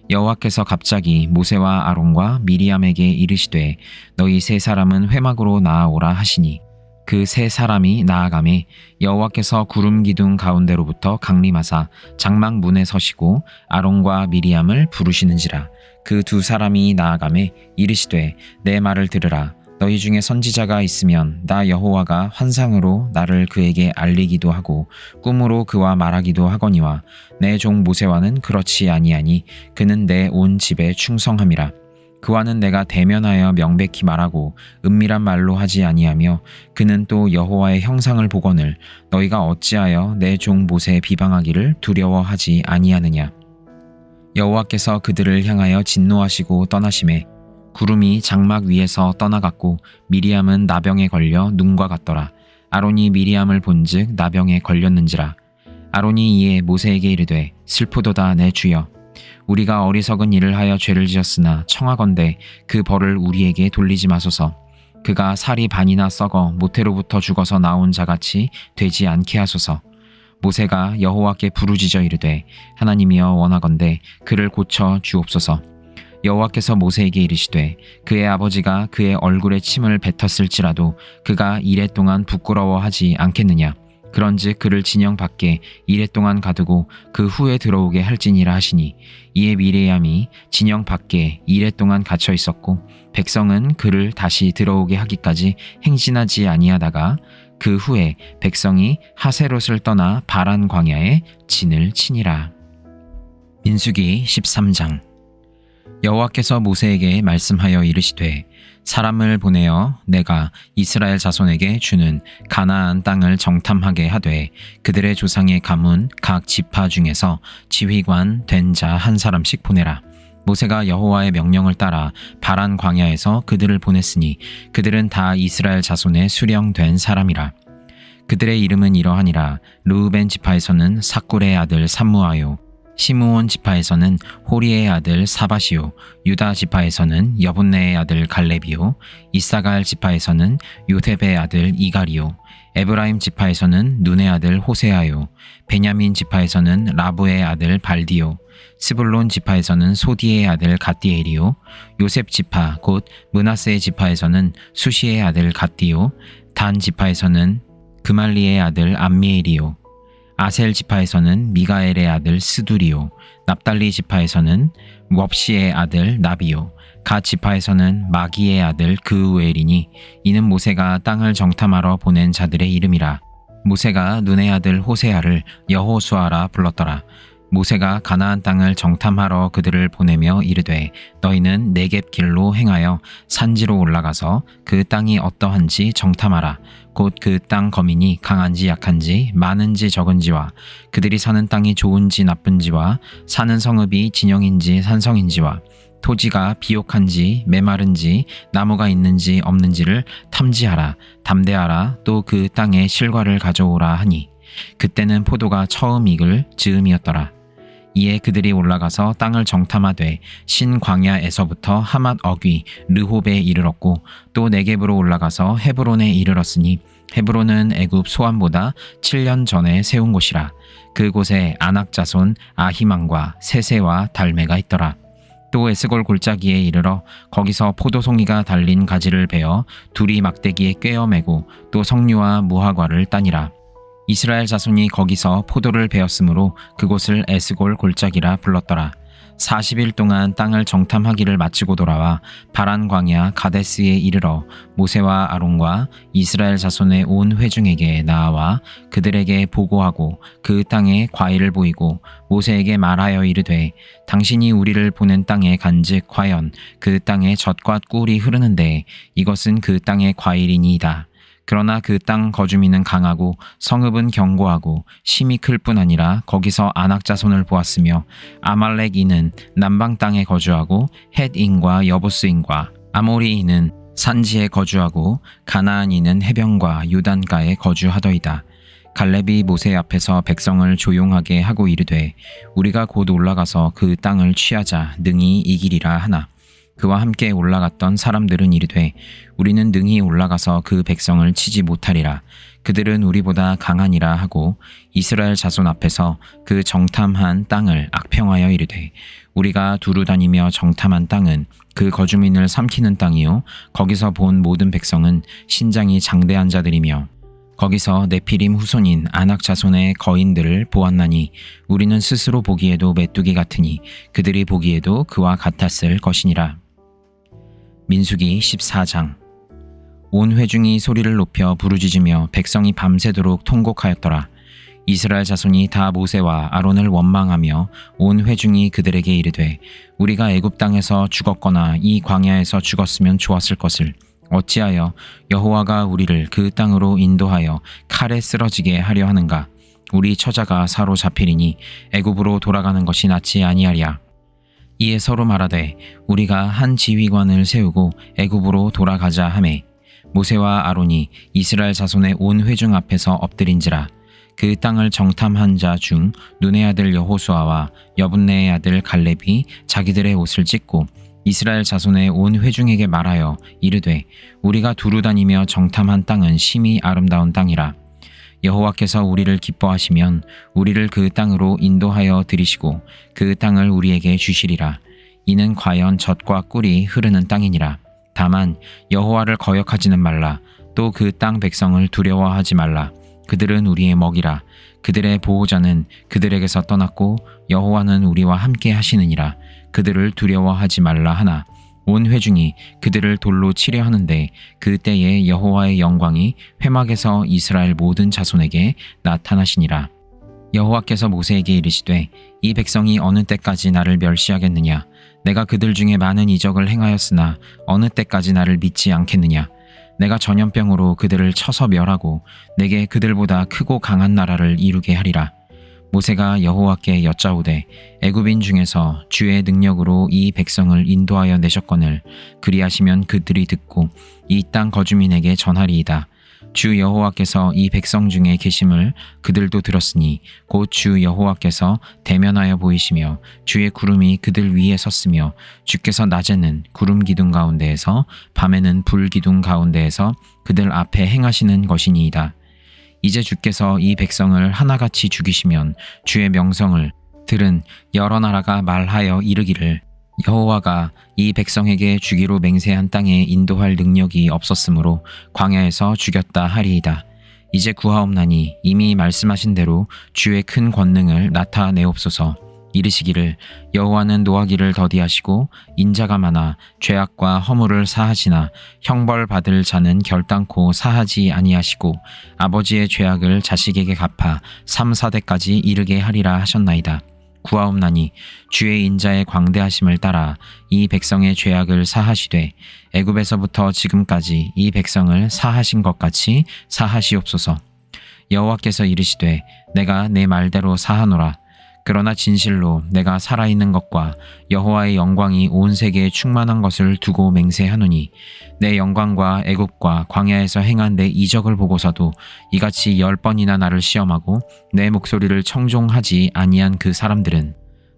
여호와께서 갑자기 모세와 아론과 미리암에게 이르시되 너희 세 사람은 회막으로 나아오라 하시니 그 세 사람이 나아가매 여호와께서 구름 기둥 가운데로부터 강림하사 장막 문에 서시고 아론과 미리암을 부르시는지라. 그 두 사람이 나아가매 이르시되 내 말을 들으라. 너희 중에 선지자가 있으면 나 여호와가 환상으로 나를 그에게 알리기도 하고 꿈으로 그와 말하기도 하거니와 내 종 모세와는 그렇지 아니하니 그는 내 온 집에 충성함이라. 그와는 내가 대면하여 명백히 말하고 은밀한 말로 하지 아니하며 그는 또 여호와의 형상을 보거늘 너희가 어찌하여 내 종 모세의 비방하기를 두려워하지 아니하느냐. 여호와께서 그들을 향하여 진노하시고 떠나심에 구름이 장막 위에서 떠나갔고 미리암은 나병에 걸려 눈과 같더라. 아론이 미리암을 본즉 나병에 걸렸는지라. 아론이 이에 모세에게 이르되 슬프도다 내 주여 우리가 어리석은 일을 하여 죄를 지었으나 청하건대 그 벌을 우리에게 돌리지 마소서. 그가 살이 반이나 썩어 모태로부터 죽어서 나온 자같이 되지 않게 하소서. 모세가 여호와께 부르짖어 이르되 하나님이여 원하건대 그를 고쳐 주옵소서. 여호와께서 모세에게 이르시되 그의 아버지가 그의 얼굴에 침을 뱉었을지라도 그가 이레 동안 부끄러워하지 않겠느냐. 그런즉 그를 진영 밖에 이레 동안 가두고 그 후에 들어오게 할지니라 하시니 이에 미리암이 진영 밖에 이레 동안 갇혀 있었고 백성은 그를 다시 들어오게 하기까지 행진하지 아니하다가 그 후에 백성이 하세롯을 떠나 바란 광야에 진을 치니라. 민수기 13장. 여호와께서 모세에게 말씀하여 이르시되 사람을 보내어 내가 이스라엘 자손에게 주는 가나안 땅을 정탐하게 하되 그들의 조상의 가문 각 지파 중에서 지휘관 된 자 한 사람씩 보내라. 모세가 여호와의 명령을 따라 바란 광야에서 그들을 보냈으니 그들은 다 이스라엘 자손의 수령된 사람이라. 그들의 이름은 이러하니라. 르우벤 지파에서는 삭굴의 아들 삼무아요. 시므온 지파에서는 호리의 아들 사바시요. 유다 지파에서는 여분네의 아들 갈렙이요. 이사갈 지파에서는 요셉의 아들 이갈이요. 에브라임 지파에서는 눈의 아들 호세아요. 베냐민 지파에서는 라브의 아들 발디요. 스불론 지파에서는 소디의 아들 갓디엘이요. 요셉 지파 곧 므낫세 지파에서는 수시의 아들 갓디요. 단 지파에서는 그말리의 아들 암미엘이요. 아셀 지파에서는 미가엘의 아들 스두리요. 납달리 지파에서는 엙시의 아들 나비요. 갓 지파에서는 마기의 아들 그우엘이니 이는 모세가 땅을 정탐하러 보낸 자들의 이름이라. 모세가 눈의 아들 호세아를 여호수아라 불렀더라. 모세가 가나안 땅을 정탐하러 그들을 보내며 이르되 너희는 네겝 길로 행하여 산지로 올라가서 그 땅이 어떠한지 정탐하라. 곧 그 땅 거민이 강한지 약한지 많은지 적은지와 그들이 사는 땅이 좋은지 나쁜지와 사는 성읍이 진영인지 산성인지와 토지가 비옥한지 메마른지 나무가 있는지 없는지를 탐지하라. 담대하라. 또 그 땅의 실과를 가져오라 하니 그때는 포도가 처음 익을 즈음이었더라. 이에 그들이 올라가서 땅을 정탐하되 신광야에서부터 하맛 어귀 르홉에 이르렀고 또 네겝으로 올라가서 헤브론에 이르렀으니 헤브론은 애굽 소안보다 7년 전에 세운 곳이라. 그곳에 아낙 자손 아히만과 세세와 달메가 있더라. 또 에스골 골짜기에 이르러 거기서 포도송이가 달린 가지를 베어 둘이 막대기에 꿰어 매고 또 석류와 무화과를 따니라. 이스라엘 자손이 거기서 포도를 베었으므로 그곳을 에스골 골짜기라 불렀더라. 40일 동안 땅을 정탐하기를 마치고 돌아와 바란 광야 가데스에 이르러 모세와 아론과 이스라엘 자손의 온 회중에게 나아와 그들에게 보고하고 그 땅에 과일을 보이고 모세에게 말하여 이르되 당신이 우리를 보낸 땅에 간즉 과연 그 땅에 젖과 꿀이 흐르는데 이것은 그 땅의 과일이니이다. 그러나 그 땅 거주민은 강하고 성읍은 견고하고 심이 클 뿐 아니라 거기서 아낙 자손을 보았으며 아말렉인은 남방 땅에 거주하고 헷인과 여부스인과 아모리인은 산지에 거주하고 가나안인은 해변과 요단가에 거주하더이다. 갈렙이 모세 앞에서 백성을 조용하게 하고 이르되 우리가 곧 올라가서 그 땅을 취하자 능히 이기리라 하나 그와 함께 올라갔던 사람들은 이르되 우리는 능히 올라가서 그 백성을 치지 못하리라. 그들은 우리보다 강하니라 하고 이스라엘 자손 앞에서 그 정탐한 땅을 악평하여 이르되 우리가 두루 다니며 정탐한 땅은 그 거주민을 삼키는 땅이요 거기서 본 모든 백성은 신장이 장대한 자들이며 거기서 네피림 후손인 아낙 자손의 거인들을 보았나니 우리는 스스로 보기에도 메뚜기 같으니 그들이 보기에도 그와 같았을 것이니라. 민수기 14장. 온 회중이 소리를 높여 부르짖으며 백성이 밤새도록 통곡하였더라. 이스라엘 자손이 다 모세와 아론을 원망하며 온 회중이 그들에게 이르되 우리가 애굽 땅에서 죽었거나 이 광야에서 죽었으면 좋았을 것을 어찌하여 여호와가 우리를 그 땅으로 인도하여 칼에 쓰러지게 하려 하는가? 우리 처자가 사로잡히리니 애굽으로 돌아가는 것이 낫지 아니하랴. 이에 서로 말하되 우리가 한 지휘관을 세우고 애굽으로 돌아가자 하매 모세와 아론이 이스라엘 자손의 온 회중 앞에서 엎드린지라. 그 땅을 정탐한 자 중 눈의 아들 여호수아와 여분네의 아들 갈렙이 자기들의 옷을 찢고 이스라엘 자손의 온 회중에게 말하여 이르되 우리가 두루 다니며 정탐한 땅은 심히 아름다운 땅이라. 여호와께서 우리를 기뻐하시면 우리를 그 땅으로 인도하여 들이시고 그 땅을 우리에게 주시리라. 이는 과연 젖과 꿀이 흐르는 땅이니라. 다만 여호와를 거역하지는 말라. 또 그 땅 백성을 두려워하지 말라. 그들은 우리의 먹이라. 그들의 보호자는 그들에게서 떠났고 여호와는 우리와 함께 하시느니라. 그들을 두려워하지 말라 하나 온 회중이 그들을 돌로 치려 하는데 그때에 여호와의 영광이 회막에서 이스라엘 모든 자손에게 나타나시니라. 여호와께서 모세에게 이르시되 이 백성이 어느 때까지 나를 멸시하겠느냐? 내가 그들 중에 많은 이적을 행하였으나 어느 때까지 나를 믿지 않겠느냐? 내가 전염병으로 그들을 쳐서 멸하고 내게 그들보다 크고 강한 나라를 이루게 하리라. 모세가 여호와께 여짜오되 애굽인 중에서 주의 능력으로 이 백성을 인도하여 내셨거늘 그리하시면 그들이 듣고 이 땅 거주민에게 전하리이다. 주 여호와께서 이 백성 중에 계심을 그들도 들었으니 곧 주 여호와께서 대면하여 보이시며 주의 구름이 그들 위에 섰으며 주께서 낮에는 구름 기둥 가운데에서 밤에는 불 기둥 가운데에서 그들 앞에 행하시는 것이니이다. 이제 주께서 이 백성을 하나같이 죽이시면 주의 명성을 들은 여러 나라가 말하여 이르기를 여호와가 이 백성에게 주기로 맹세한 땅에 인도할 능력이 없었으므로 광야에서 죽였다 하리이다. 이제 구하옵나니 이미 말씀하신 대로 주의 큰 권능을 나타내옵소서. 이르시기를 여호와는 노하기를 더디하시고 인자가 많아 죄악과 허물을 사하시나 형벌 받을 자는 결단코 사하지 아니하시고 아버지의 죄악을 자식에게 갚아 3, 4대까지 이르게 하리라 하셨나이다. 구하옵나니 주의 인자의 광대하심을 따라 이 백성의 죄악을 사하시되 애굽에서부터 지금까지 이 백성을 사하신 것 같이 사하시옵소서. 여호와께서 이르시되 내가 내 말대로 사하노라. 그러나 진실로 내가 살아있는 것과 여호와의 영광이 온 세계에 충만한 것을 두고 맹세하노니 내 영광과 애굽과 광야에서 행한 내 이적을 보고서도 이같이 10번이나 나를 시험하고 내 목소리를 청종하지 아니한 그 사람들은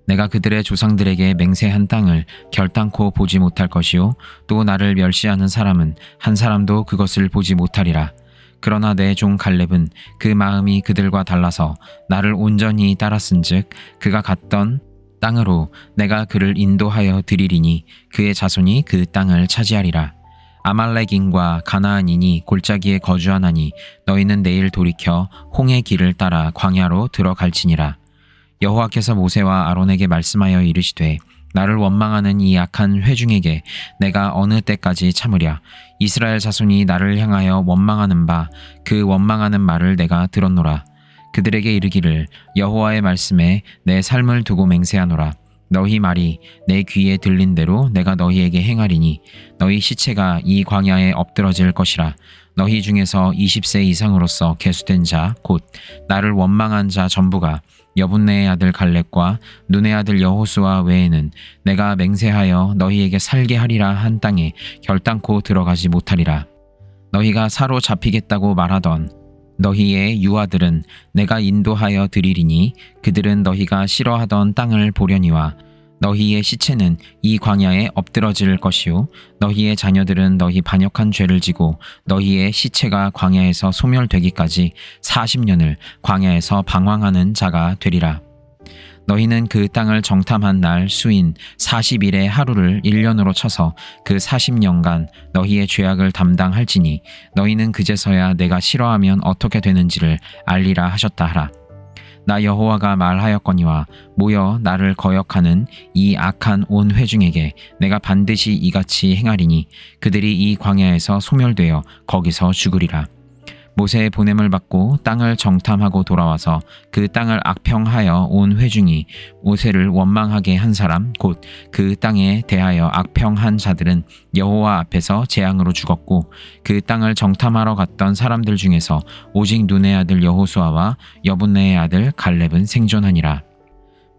내가 그들의 조상들에게 맹세한 땅을 결단코 보지 못할 것이요 또 나를 멸시하는 사람은 한 사람도 그것을 보지 못하리라. 그러나 내 종 갈렙은 그 마음이 그들과 달라서 나를 온전히 따랐은즉 그가 갔던 땅으로 내가 그를 인도하여 드리리니 그의 자손이 그 땅을 차지하리라. 아말렉인과 가나안인이 골짜기에 거주하나니 너희는 내일 돌이켜 홍해 길을 따라 광야로 들어갈지니라. 여호와께서 모세와 아론에게 말씀하여 이르시되 나를 원망하는 이 악한 회중에게 내가 어느 때까지 참으랴. 이스라엘 자손이 나를 향하여 원망하는 바 그 원망하는 말을 내가 들었노라. 그들에게 이르기를 여호와의 말씀에 내 삶을 두고 맹세하노라. 너희 말이 내 귀에 들린 대로 내가 너희에게 행하리니 너희 시체가 이 광야에 엎드러질 것이라. 너희 중에서 20세 이상으로서 계수된 자 곧 나를 원망한 자 전부가 여분네의 아들 갈렙과 눈의 아들 여호수아 외에는 내가 맹세하여 너희에게 살게 하리라 한 땅에 결단코 들어가지 못하리라. 너희가 사로잡히겠다고 말하던 너희의 유아들은 내가 인도하여 드리리니 그들은 너희가 싫어하던 땅을 보려니와 너희의 시체는 이 광야에 엎드러질 것이요 너희의 자녀들은 너희 반역한 죄를 지고 너희의 시체가 광야에서 소멸되기까지 40년을 광야에서 방황하는 자가 되리라. 너희는 그 땅을 정탐한 날 수인 40일의 하루를 1년으로 쳐서 그 40년간 너희의 죄악을 담당할지니 너희는 그제서야 내가 싫어하면 어떻게 되는지를 알리라 하셨다 하라. 나 여호와가 말하였거니와 모여 나를 거역하는 이 악한 온 회중에게 내가 반드시 이같이 행하리니 그들이 이 광야에서 소멸되어 거기서 죽으리라. 모세의 보냄을 받고 땅을 정탐하고 돌아와서 그 땅을 악평하여 온 회중이 모세를 원망하게 한 사람 곧 그 땅에 대하여 악평한 자들은 여호와 앞에서 재앙으로 죽었고 그 땅을 정탐하러 갔던 사람들 중에서 오직 눈의 아들 여호수아와 여분네의 아들 갈렙은 생존하니라.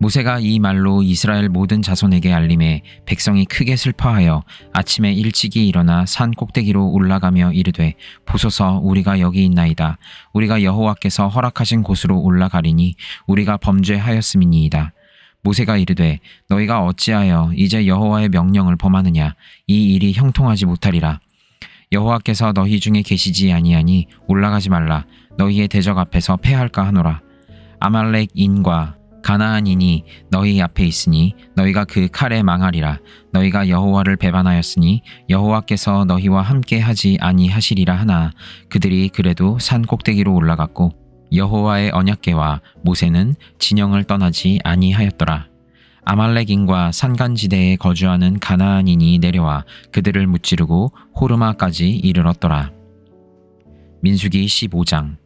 모세가 이 말로 이스라엘 모든 자손에게 알림해 백성이 크게 슬퍼하여 아침에 일찍이 일어나 산 꼭대기로 올라가며 이르되 보소서 우리가 여기 있나이다. 우리가 여호와께서 허락하신 곳으로 올라가리니 우리가 범죄하였음이니이다. 모세가 이르되 너희가 어찌하여 이제 여호와의 명령을 범하느냐. 이 일이 형통하지 못하리라. 여호와께서 너희 중에 계시지 아니하니 올라가지 말라. 너희의 대적 앞에서 패할까 하노라. 아말렉인과 가나안인이 너희 앞에 있으니 너희가 그 칼에 망하리라. 너희가 여호와를 배반하였으니 여호와께서 너희와 함께 하지 아니하시리라 하나 그들이 그래도 산 꼭대기로 올라갔고 여호와의 언약궤와 모세는 진영을 떠나지 아니하였더라. 아말렉인과 산간지대에 거주하는 가나안인이 내려와 그들을 무찌르고 호르마까지 이르렀더라. 민수기 15장.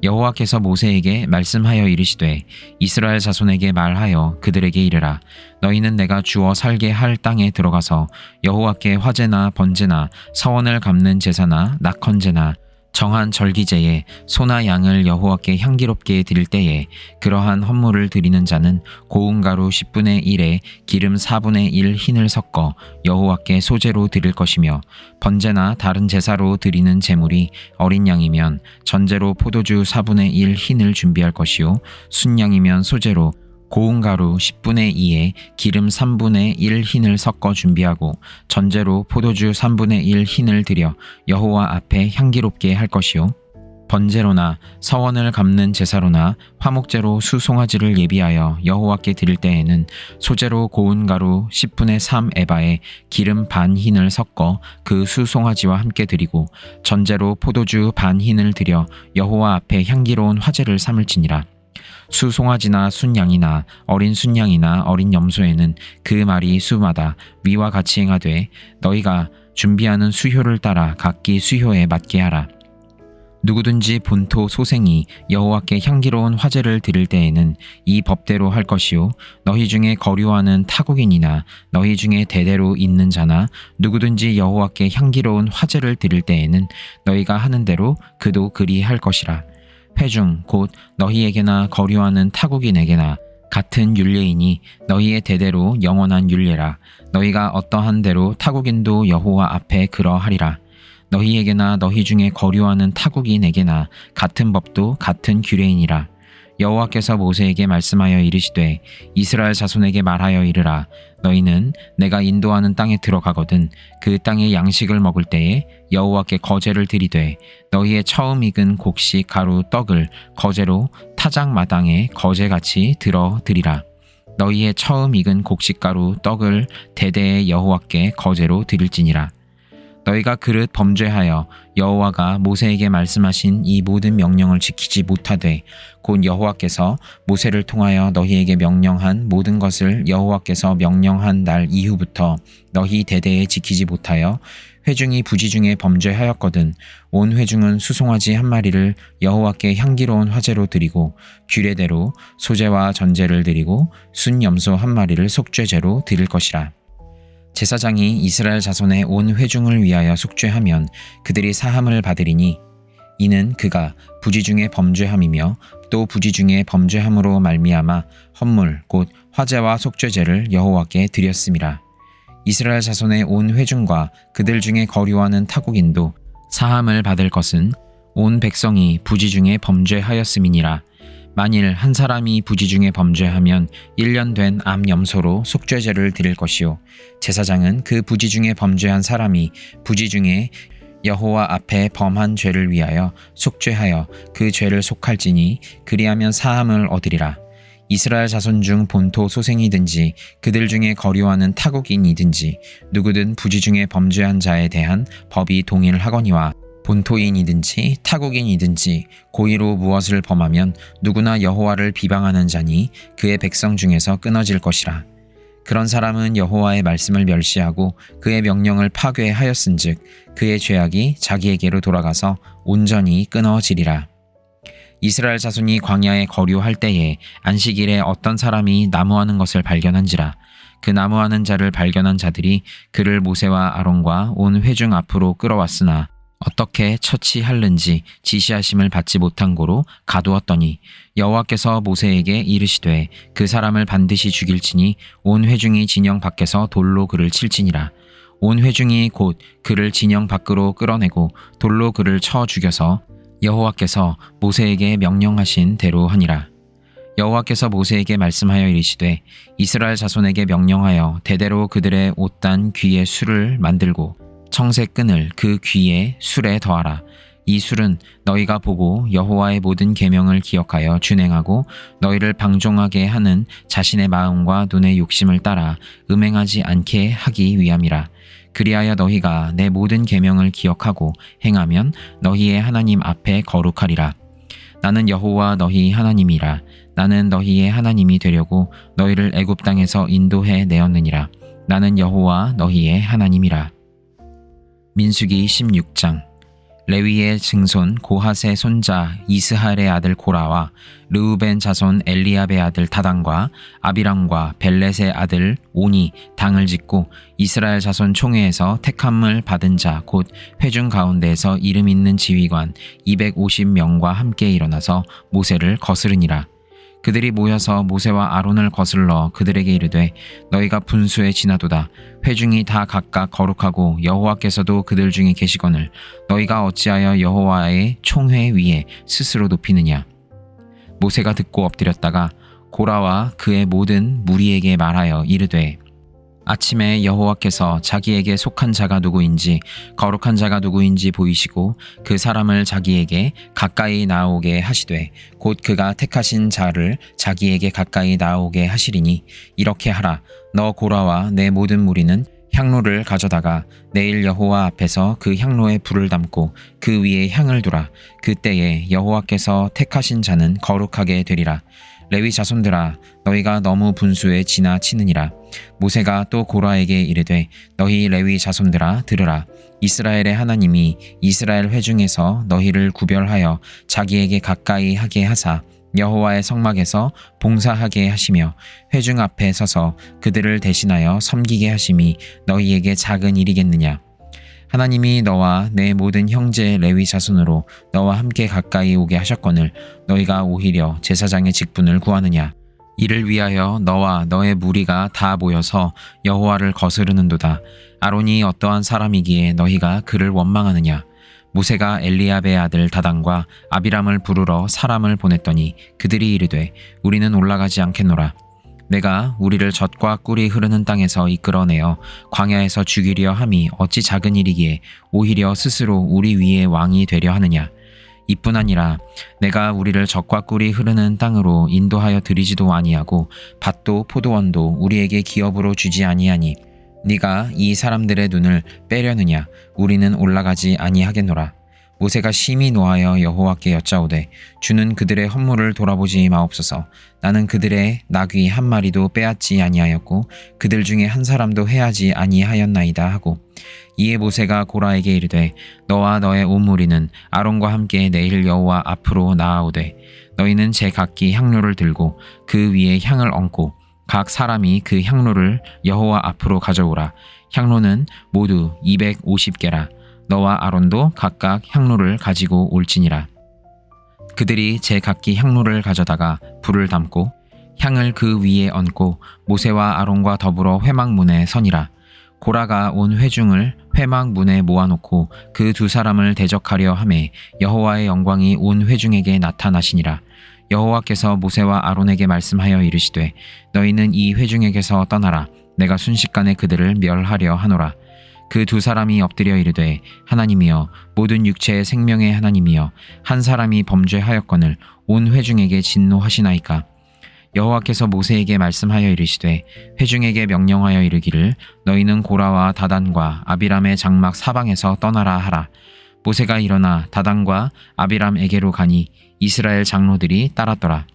여호와께서 모세에게 말씀하여 이르시되 이스라엘 자손에게 말하여 그들에게 이르라. 너희는 내가 주어 살게 할 땅에 들어가서 여호와께 화제나 번제나 서원을 갚는 제사나 낙헌제나 정한 절기제에 소나 양을 여호와께 향기롭게 드릴 때에 그러한 헌물을 드리는 자는 고운 가루 10분의 1에 기름 4분의 1 흰을 섞어 여호와께 소제로 드릴 것이며 번제나 다른 제사로 드리는 제물이 어린 양이면 전제로 포도주 4분의 1 흰을 준비할 것이요 순양이면 소제로 고운 가루 10분의 2에 기름 3분의 1 흰을 섞어 준비하고 전제로 포도주 3분의 1 흰을 드려 여호와 앞에 향기롭게 할 것이요 번제로나 서원을 갚는 제사로나 화목제로 수송아지를 예비하여 여호와께 드릴 때에는 소제로 고운 가루 10분의 3 에바에 기름 반 흰을 섞어 그 수송아지와 함께 드리고 전제로 포도주 반 흰을 드려 여호와 앞에 향기로운 화제를 삼을지니라. 수송아지나 순양이나 어린 순양이나 어린 염소에는 그 말이 수마다 위와 같이 행하되 너희가 준비하는 수효를 따라 각기 수효에 맞게 하라. 누구든지 본토 소생이 여호와께 향기로운 화제를 드릴 때에는 이 법대로 할 것이요 너희 중에 거류하는 타국인이나 너희 중에 대대로 있는 자나 누구든지 여호와께 향기로운 화제를 드릴 때에는 너희가 하는 대로 그도 그리 할 것이라. 회중 곧 너희에게나 거류하는 타국인에게나 같은 율례이니 너희의 대대로 영원한 율례라. 너희가 어떠한 대로 타국인도 여호와 앞에 그러하리라. 너희에게나 너희 중에 거류하는 타국인에게나 같은 법도 같은 규례이니라. 여호와께서 모세에게 말씀하여 이르시되 이스라엘 자손에게 말하여 이르라. 너희는 내가 인도하는 땅에 들어가거든 그 땅의 양식을 먹을 때에 여호와께 거제를 드리되 너희의 처음 익은 곡식 가루 떡을 거제로 타작 마당에 거제같이 들어 드리라. 너희의 처음 익은 곡식 가루 떡을 대대에 여호와께 거제로 드릴지니라. 너희가 그릇 범죄하여 여호와가 모세에게 말씀하신 이 모든 명령을 지키지 못하되 곧 여호와께서 모세를 통하여 너희에게 명령한 모든 것을 여호와께서 명령한 날 이후부터 너희 대대에 지키지 못하여 회중이 부지 중에 범죄하였거든 온 회중은 수송아지 한 마리를 여호와께 향기로운 화제로 드리고 규례대로 소제와 전제를 드리고 순염소 한 마리를 속죄제로 드릴 것이라. 제사장이 이스라엘 자손의 온 회중을 위하여 속죄하면 그들이 사함을 받으리니 이는 그가 부지 중에 범죄함이며 또 부지 중에 범죄함으로 말미암아 헌물 곧 화제와 속죄제를 여호와께 드렸음이라. 이스라엘 자손의 온 회중과 그들 중에 거류하는 타국인도 사함을 받을 것은 온 백성이 부지 중에 범죄하였음이니라. 만일 한 사람이 부지 중에 범죄하면 1년 된 암 염소로 속죄제를 드릴 것이요 제사장은 그 부지 중에 범죄한 사람이 부지 중에 여호와 앞에 범한 죄를 위하여 속죄하여 그 죄를 속할지니 그리하면 사함을 얻으리라. 이스라엘 자손 중 본토 소생이든지 그들 중에 거류하는 타국인이든지 누구든 부지 중에 범죄한 자에 대한 법이 동일하거니와 본토인이든지 타국인이든지 고의로 무엇을 범하면 누구나 여호와를 비방하는 자니 그의 백성 중에서 끊어질 것이라. 그런 사람은 여호와의 말씀을 멸시하고 그의 명령을 파괴하였은즉 그의 죄악이 자기에게로 돌아가서 온전히 끊어지리라. 이스라엘 자손이 광야에 거류할 때에 안식일에 어떤 사람이 나무하는 것을 발견한지라. 그 나무하는 자를 발견한 자들이 그를 모세와 아론과 온 회중 앞으로 끌어왔으나 어떻게 처치할는지 지시하심을 받지 못한 고로 가두었더니 여호와께서 모세에게 이르시되 그 사람을 반드시 죽일지니 온 회중이 진영 밖에서 돌로 그를 칠지니라. 온 회중이 곧 그를 진영 밖으로 끌어내고 돌로 그를 쳐 죽여서 여호와께서 모세에게 명령하신 대로 하니라. 여호와께서 모세에게 말씀하여 이르시되 이스라엘 자손에게 명령하여 대대로 그들의 옷단 귀에 술을 만들고 청색 끈을 그 귀에 술에 더하라. 이 술은 너희가 보고 여호와의 모든 계명을 기억하여 준행하고 너희를 방종하게 하는 자신의 마음과 눈의 욕심을 따라 음행하지 않게 하기 위함이라. 그리하여 너희가 내 모든 계명을 기억하고 행하면 너희의 하나님 앞에 거룩하리라. 나는 여호와 너희 하나님이라. 나는 너희의 하나님이 되려고 너희를 애굽 땅에서 인도해 내었느니라. 나는 여호와 너희의 하나님이라. 민수기 16장. 레위의 증손 고핫의 손자 이스할의 아들 고라와 르우벤 자손 엘리압의 아들 다단과 아비람과 벨렛의 아들 온이 당을 짓고 이스라엘 자손 총회에서 택함을 받은 자 곧 회중 가운데에서 이름 있는 지휘관 250명과 함께 일어나서 모세를 거스르니라. 그들이 모여서 모세와 아론을 거슬러 그들에게 이르되 너희가 분수에 지나도다. 회중이 다 각각 거룩하고 여호와께서도 그들 중에 계시거늘 너희가 어찌하여 여호와의 총회 위에 스스로 높이느냐. 모세가 듣고 엎드렸다가 고라와 그의 모든 무리에게 말하여 이르되 아침에 여호와께서 자기에게 속한 자가 누구인지 거룩한 자가 누구인지 보이시고 그 사람을 자기에게 가까이 나오게 하시되 곧 그가 택하신 자를 자기에게 가까이 나오게 하시리니 이렇게 하라. 너 고라와 내 모든 무리는 향로를 가져다가 내일 여호와 앞에서 그 향로에 불을 담고 그 위에 향을 두라. 그때에 여호와께서 택하신 자는 거룩하게 되리라. 레위 자손들아 너희가 너무 분수에 지나치느니라. 모세가 또 고라에게 이르되 너희 레위 자손들아 들으라. 이스라엘의 하나님이 이스라엘 회중에서 너희를 구별하여 자기에게 가까이 하게 하사 여호와의 성막에서 봉사하게 하시며 회중 앞에 서서 그들을 대신하여 섬기게 하심이 너희에게 작은 일이겠느냐. 하나님이 너와 내 모든 형제 레위 자손으로 너와 함께 가까이 오게 하셨거늘 너희가 오히려 제사장의 직분을 구하느냐. 이를 위하여 너와 너의 무리가 다 모여서 여호와를 거스르는도다. 아론이 어떠한 사람이기에 너희가 그를 원망하느냐. 모세가 엘리압의 아들 다단과 아비람을 부르러 사람을 보냈더니 그들이 이르되 우리는 올라가지 않겠노라. 내가 우리를 젖과 꿀이 흐르는 땅에서 이끌어내어 광야에서 죽이려 함이 어찌 작은 일이기에 오히려 스스로 우리 위에 왕이 되려 하느냐. 이뿐 아니라 내가 우리를 젖과 꿀이 흐르는 땅으로 인도하여 드리지도 아니하고 밭도 포도원도 우리에게 기업으로 주지 아니하니 네가 이 사람들의 눈을 빼려느냐. 우리는 올라가지 아니하겠노라. 모세가 심히 노하여 여호와께 여짜오되 주는 그들의 헌물을 돌아보지 마옵소서. 나는 그들의 나귀 한 마리도 빼앗지 아니하였고 그들 중에 한 사람도 해하지 아니하였나이다 하고 이에 모세가 고라에게 이르되 너와 너의 온 무리는 아론과 함께 내일 여호와 앞으로 나아오되 너희는 제 각기 향로를 들고 그 위에 향을 얹고 각 사람이 그 향로를 여호와 앞으로 가져오라. 향로는 모두 250개라. 너와 아론도 각각 향로를 가지고 올지니라. 그들이 제 각기 향로를 가져다가 불을 담고 향을 그 위에 얹고 모세와 아론과 더불어 회막문에 서니라. 고라가 온 회중을 회막문에 모아놓고 그 두 사람을 대적하려 하매 여호와의 영광이 온 회중에게 나타나시니라. 여호와께서 모세와 아론에게 말씀하여 이르시되 너희는 이 회중에게서 떠나라. 내가 순식간에 그들을 멸하려 하노라. 그 두 사람이 엎드려 이르되 하나님이여 모든 육체의 생명의 하나님이여 한 사람이 범죄하였거늘 온 회중에게 진노하시나이까. 여호와께서 모세에게 말씀하여 이르시되 회중에게 명령하여 이르기를 너희는 고라와 다단과 아비람의 장막 사방에서 떠나라 하라. 모세가 일어나 다단과 아비람에게로 가니 이스라엘 장로들이 따랐더라.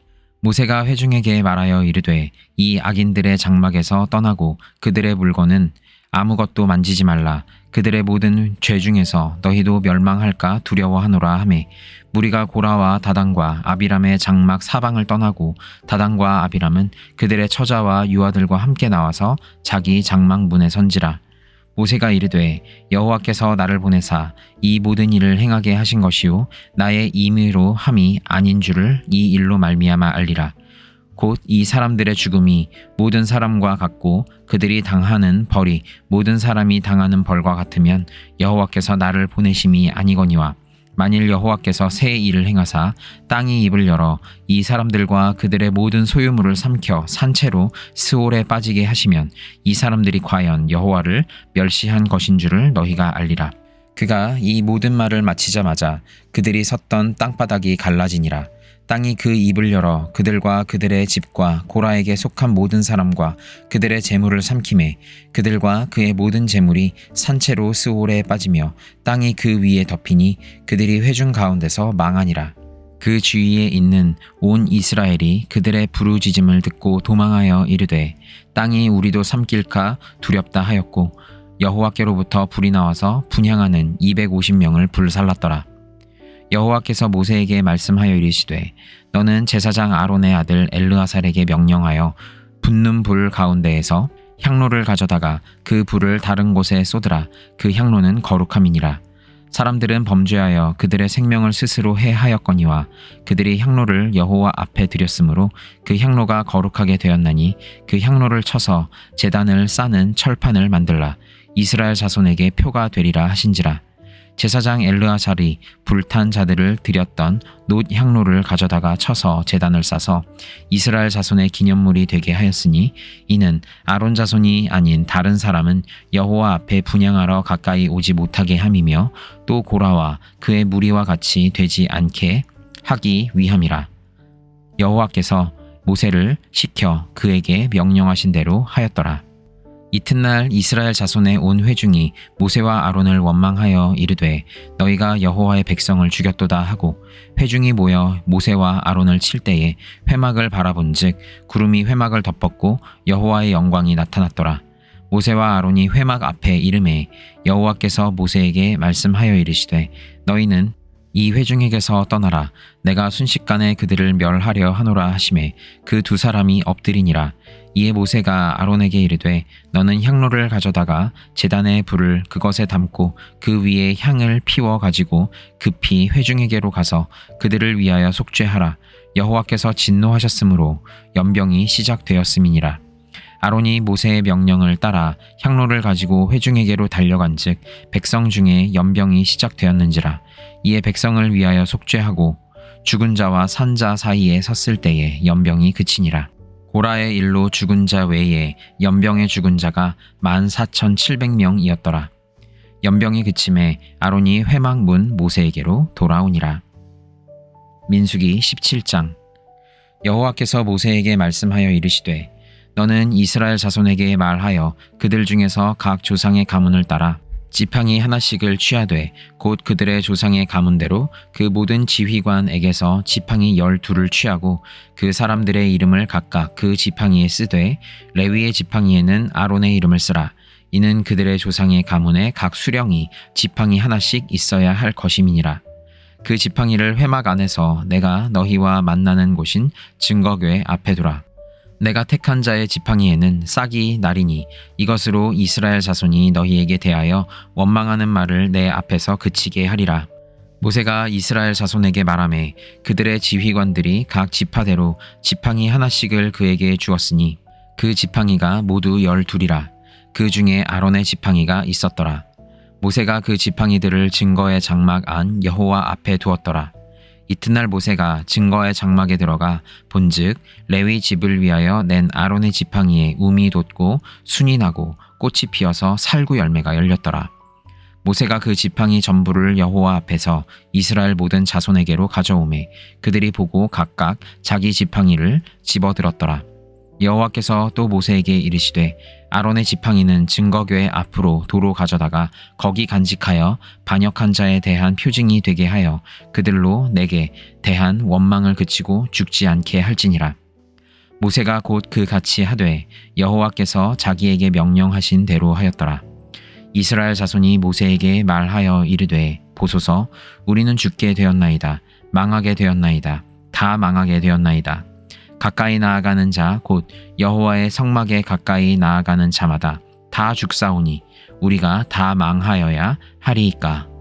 모세가 회중에게 말하여 이르되 이 악인들의 장막에서 떠나고 그들의 물건은 아무것도 만지지 말라. 그들의 모든 죄 중에서 너희도 멸망할까 두려워하노라 하매 무리가 고라와 다단과 아비람의 장막 사방을 떠나고 다단과 아비람은 그들의 처자와 유아들과 함께 나와서 자기 장막 문에 선지라. 모세가 이르되 여호와께서 나를 보내사 이 모든 일을 행하게 하신 것이요 나의 임의로 함이 아닌 줄을 이 일로 말미암아 알리라. 곧 이 사람들의 죽음이 모든 사람과 같고 그들이 당하는 벌이 모든 사람이 당하는 벌과 같으면 여호와께서 나를 보내심이 아니거니와 만일 여호와께서 새 일을 행하사 땅이 입을 열어 이 사람들과 그들의 모든 소유물을 삼켜 산채로 스올에 빠지게 하시면 이 사람들이 과연 여호와를 멸시한 것인 줄을 너희가 알리라. 그가 이 모든 말을 마치자마자 그들이 섰던 땅바닥이 갈라지니라. 땅이 그 입을 열어 그들과 그들의 집과 고라에게 속한 모든 사람과 그들의 재물을 삼키매 그들과 그의 모든 재물이 산채로 스올에 빠지며 땅이 그 위에 덮이니 그들이 회중 가운데서 망하니라. 그 주위에 있는 온 이스라엘이 그들의 부르짖음을 듣고 도망하여 이르되 땅이 우리도 삼킬까 두렵다 하였고 여호와께로부터 불이 나와서 분향하는 250명을 불살랐더라. 여호와께서 모세에게 말씀하여 이르시되 너는 제사장 아론의 아들 엘르아살에게 명령하여 붙는 불 가운데에서 향로를 가져다가 그 불을 다른 곳에 쏟으라. 그 향로는 거룩함이니라. 사람들은 범죄하여 그들의 생명을 스스로 해하였거니와 그들이 향로를 여호와 앞에 드렸으므로 그 향로가 거룩하게 되었나니 그 향로를 쳐서 제단을 싸는 철판을 만들라. 이스라엘 자손에게 표가 되리라 하신지라. 제사장 엘르아살이 불탄 자들을 드렸던 놋 향로를 가져다가 쳐서 제단을 싸서 이스라엘 자손의 기념물이 되게 하였으니 이는 아론 자손이 아닌 다른 사람은 여호와 앞에 분향하러 가까이 오지 못하게 함이며 또 고라와 그의 무리와 같이 되지 않게 하기 위함이라. 여호와께서 모세를 시켜 그에게 명령하신 대로 하였더라. 이튿날 이스라엘 자손의 온 회중이 모세와 아론을 원망하여 이르되 너희가 여호와의 백성을 죽였도다 하고 회중이 모여 모세와 아론을 칠 때에 회막을 바라본즉 구름이 회막을 덮었고 여호와의 영광이 나타났더라. 모세와 아론이 회막 앞에 이르매 여호와께서 모세에게 말씀하여 이르시되 너희는 이 회중에게서 떠나라. 내가 순식간에 그들을 멸하려 하노라 하시매 그 두 사람이 엎드리니라. 이에 모세가 아론에게 이르되 너는 향로를 가져다가 제단의 불을 그것에 담고 그 위에 향을 피워 가지고 급히 회중에게로 가서 그들을 위하여 속죄하라. 여호와께서 진노하셨으므로 연병이 시작되었음이니라. 아론이 모세의 명령을 따라 향로를 가지고 회중에게로 달려간즉 백성 중에 연병이 시작되었는지라. 이에 백성을 위하여 속죄하고 죽은 자와 산 자 사이에 섰을 때에 연병이 그치니라. 고라의 일로 죽은 자 외에 연병에 죽은 자가 14,700명이었더라. 연병이 그침에 아론이 회막 문 모세에게로 돌아오니라. 민수기 17장. 여호와께서 모세에게 말씀하여 이르시되 너는 이스라엘 자손에게 말하여 그들 중에서 각 조상의 가문을 따라 지팡이 하나씩을 취하되 곧 그들의 조상의 가문대로 그 모든 지휘관에게서 지팡이 12를 취하고 그 사람들의 이름을 각각 그 지팡이에 쓰되 레위의 지팡이에는 아론의 이름을 쓰라. 이는 그들의 조상의 가문에 각 수령이 지팡이 하나씩 있어야 할 것임이니라. 그 지팡이를 회막 안에서 내가 너희와 만나는 곳인 증거궤 앞에 두라. 내가 택한 자의 지팡이에는 싹이 나리니 이것으로 이스라엘 자손이 너희에게 대하여 원망하는 말을 내 앞에서 그치게 하리라. 모세가 이스라엘 자손에게 말하매 그들의 지휘관들이 각 지파대로 지팡이 하나씩을 그에게 주었으니 그 지팡이가 모두 12이라. 그 중에 아론의 지팡이가 있었더라. 모세가 그 지팡이들을 증거의 장막 안 여호와 앞에 두었더라. 이튿날 모세가 증거의 장막에 들어가 본즉 레위 집을 위하여 낸 아론의 지팡이에 움이 돋고 순이 나고 꽃이 피어서 살구 열매가 열렸더라. 모세가 그 지팡이 전부를 여호와 앞에서 이스라엘 모든 자손에게로 가져오매 그들이 보고 각각 자기 지팡이를 집어들었더라. 여호와께서 또 모세에게 이르시되 아론의 지팡이는 증거궤 앞으로 도로 가져다가 거기 간직하여 반역한 자에 대한 표징이 되게 하여 그들로 내게 대한 원망을 그치고 죽지 않게 할지니라. 모세가 곧 그 같이 하되 여호와께서 자기에게 명령하신 대로 하였더라. 이스라엘 자손이 모세에게 말하여 이르되 보소서 우리는 죽게 되었나이다. 망하게 되었나이다. 다 망하게 되었나이다. 가까이 나아가는 자 곧 여호와의 성막에 가까이 나아가는 자마다 다 죽사오니 우리가 다 망하여야 하리이까.